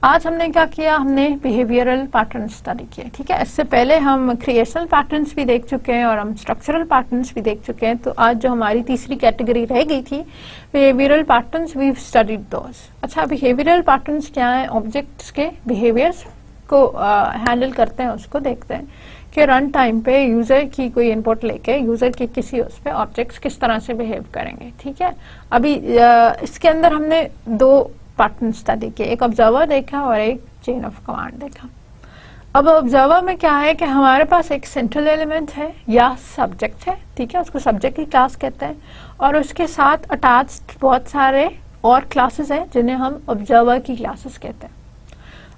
आज हमने क्या किया, हमने बिहेवियरल पैटर्न स्टडी किए। ठीक है, इससे पहले हम क्रिएशनल पैटर्न्स भी देख चुके हैं और हम स्ट्रक्चरल पैटर्न्स भी देख चुके हैं। तो आज जो हमारी तीसरी कैटेगरी रह गई थी बिहेवियरल पैटर्न्स, वी स्टडीड दोस। अच्छा, बिहेवियरल पैटर्न्स क्या है, ऑब्जेक्ट्स के बिहेवियर्स को हैंडल करते हैं, उसको देखते हैं कि रन टाइम पे यूजर की कोई इनपुट लेके यूजर के किसी उस पे ऑब्जेक्ट्स किस तरह से बिहेव करेंगे। ठीक है, अभी इसके अंदर हमने 2 पैटर्न स्टडी के, एक ऑब्जर्वर देखा और एक चेन ऑफ कमांड देखा। अब ऑब्जर्वर में क्या है कि हमारे पास एक सेंट्रल एलिमेंट है या सब्जेक्ट है। ठीक है, उसको सब्जेक्ट की क्लास कहते हैं और उसके साथ अटैच्ड बहुत सारे और क्लासेस हैं जिन्हें हम ऑब्जर्वर की क्लासेस कहते हैं।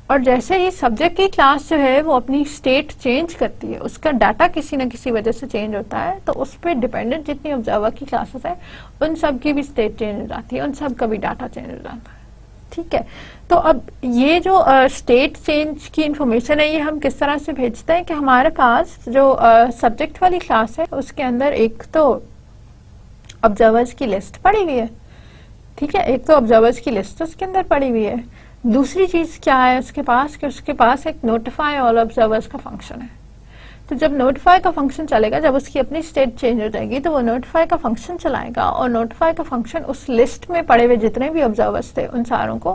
और जैसे ही सब्जेक्ट की क्लास जो है वो अपनी स्टेट चेंज करती है, उसका डाटा किसी न किसी वजह से चेंज होता है, तो उस पर डिपेंडेंट जितनी ऑब्जर्वर की क्लासेस है उन सब की भी स्टेट चेंज हो जाती है, उन सब का भी डाटा चेंज हो जाता है। ठीक है, तो अब ये जो स्टेट चेंज की इंफॉर्मेशन है ये हम किस तरह से भेजते हैं कि हमारे पास जो सब्जेक्ट वाली क्लास है उसके अंदर एक तो ऑब्जर्वर्स की लिस्ट पड़ी हुई है। ठीक है, एक तो ऑब्जर्वर्स की लिस्ट उसके अंदर पड़ी हुई है। दूसरी चीज क्या है उसके पास, कि उसके पास एक नोटिफाई ऑल ऑब्जर्वर्स का फंक्शन है। तो जब नोटिफाई का फंक्शन चलेगा, जब उसकी अपनी स्टेट चेंज हो जाएगी तो वो नोटिफाई का फंक्शन चलाएगा और नोटिफाई का फंक्शन उस लिस्ट में पड़े हुए जितने भी ऑब्जर्वर्स थे उन सारों को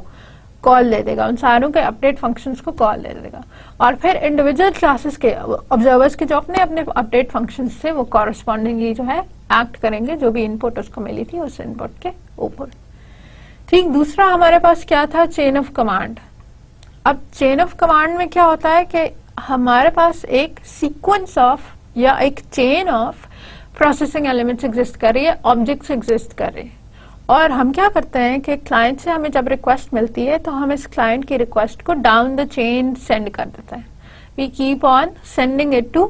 कॉल दे देगा, उन सारों के अपडेट फंक्शंस को कॉल दे देगा और फिर इंडिविजुअल क्लासेस के ऑब्जर्वर्स के जो अपने अपने अपडेट फंक्शंस थे वो कॉरेस्पॉन्डिंगली जो है एक्ट करेंगे, जो भी इनपुट उसको मिली थी उस इनपुट के ऊपर। ठीक, दूसरा हमारे पास क्या था, चेन ऑफ कमांड। अब चेन ऑफ कमांड में क्या होता है कि हमारे पास एक सीक्वेंस ऑफ या एक chain of processing elements exist कर रही है, ऑब्जेक्ट्स एग्जिस्ट कर रहे हैं और हम क्या करते हैं कि क्लाइंट से हमें जब रिक्वेस्ट मिलती है तो हम इस क्लाइंट की रिक्वेस्ट को डाउन द चेन सेंड कर देते हैं। We keep on sending it to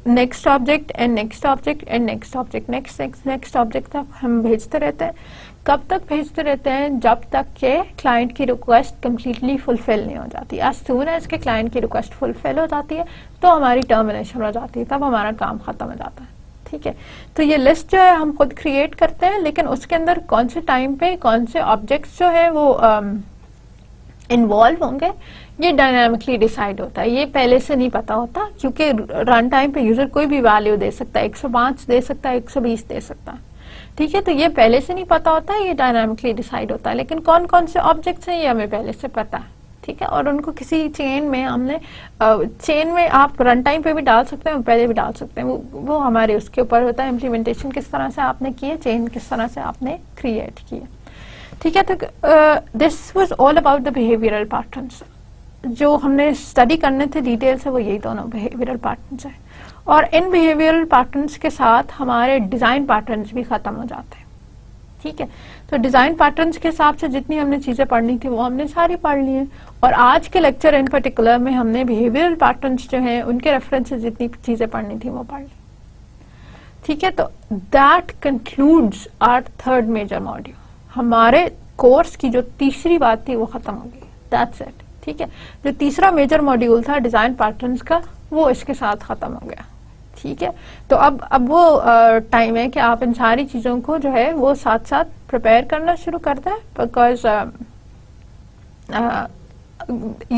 next object and next object and next object, next object तक हम भेजते रहते हैं। कब तक भेजते रहते हैं? जब तक के क्लाइंट की रिक्वेस्ट कम्प्लीटली फुलफिल नहीं हो जाती। एज सून एज के क्लाइंट की रिक्वेस्ट फुलफिल हो जाती है तो हमारी टर्मिनेशन हो जाती है, तब हमारा काम खत्म हो जाता है। ठीक है, तो ये लिस्ट जो है हम खुद क्रिएट करते हैं, लेकिन उसके अंदर कौन से टाइम पे कौन से ऑब्जेक्ट्स जो है वो इन्वॉल्व होंगे ये डायनामिकली डिसाइड होता है। ये पहले से नहीं पता होता, क्योंकि रन टाइम पे यूजर कोई भी वैल्यू दे सकता है, 105 दे सकता है, 120 दे सकता है। ठीक है, तो ये पहले से नहीं पता होता, ये डायनामिकली डिसाइड होता है। लेकिन कौन कौन से ऑब्जेक्ट्स हैं ये हमें पहले से पता है। ठीक है, और उनको किसी चेन में हमने चेन में आप रन टाइम पे भी डाल सकते हैं और पहले भी डाल सकते हैं, वो हमारे उसके ऊपर होता है। इम्प्लीमेंटेशन किस तरह से आपने की है, चेन किस तरह से आपने क्रिएट की है। ठीक है, तो this was all about the behavioural patterns. जो हमने स्टडी करने थे डिटेल से वो यही दोनों बिहेवियरल पैटर्न्स है। और इन बिहेवियरल पैटर्न्स के साथ हमारे डिजाइन पैटर्न्स भी खत्म हो जाते हैं। ठीक है, तो डिजाइन पैटर्न्स के हिसाब से जितनी हमने चीजें पढ़नी थी वो हमने सारी पढ़ ली हैं। और आज के लेक्चर इन पर्टिकुलर में हमने बिहेवियरल पैटर्न्स जो हैं उनके रेफरेंस से जितनी चीजें पढ़नी थी वो पढ़ ली। ठीक है, तो that concludes our third major module. हमारे कोर्स की जो तीसरी बात थी वो खत्म हो गई। That's it. ठीक है, जो तीसरा मेजर मॉड्यूल था डिजाइन पैटर्न्स का वो इसके साथ खत्म हो गया। ठीक है, तो अब वो टाइम है कि आप इन सारी चीजों को जो है वो साथ साथ प्रिपेयर करना शुरू कर दें, because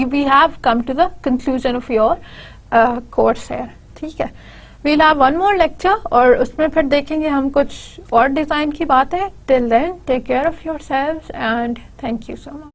we have come to the conclusion of your course है। ठीक है, we'll have one more lecture और उसमें फिर देखेंगे हम कुछ और डिजाइन की बातें। Till then take care of yourselves and thank you so much.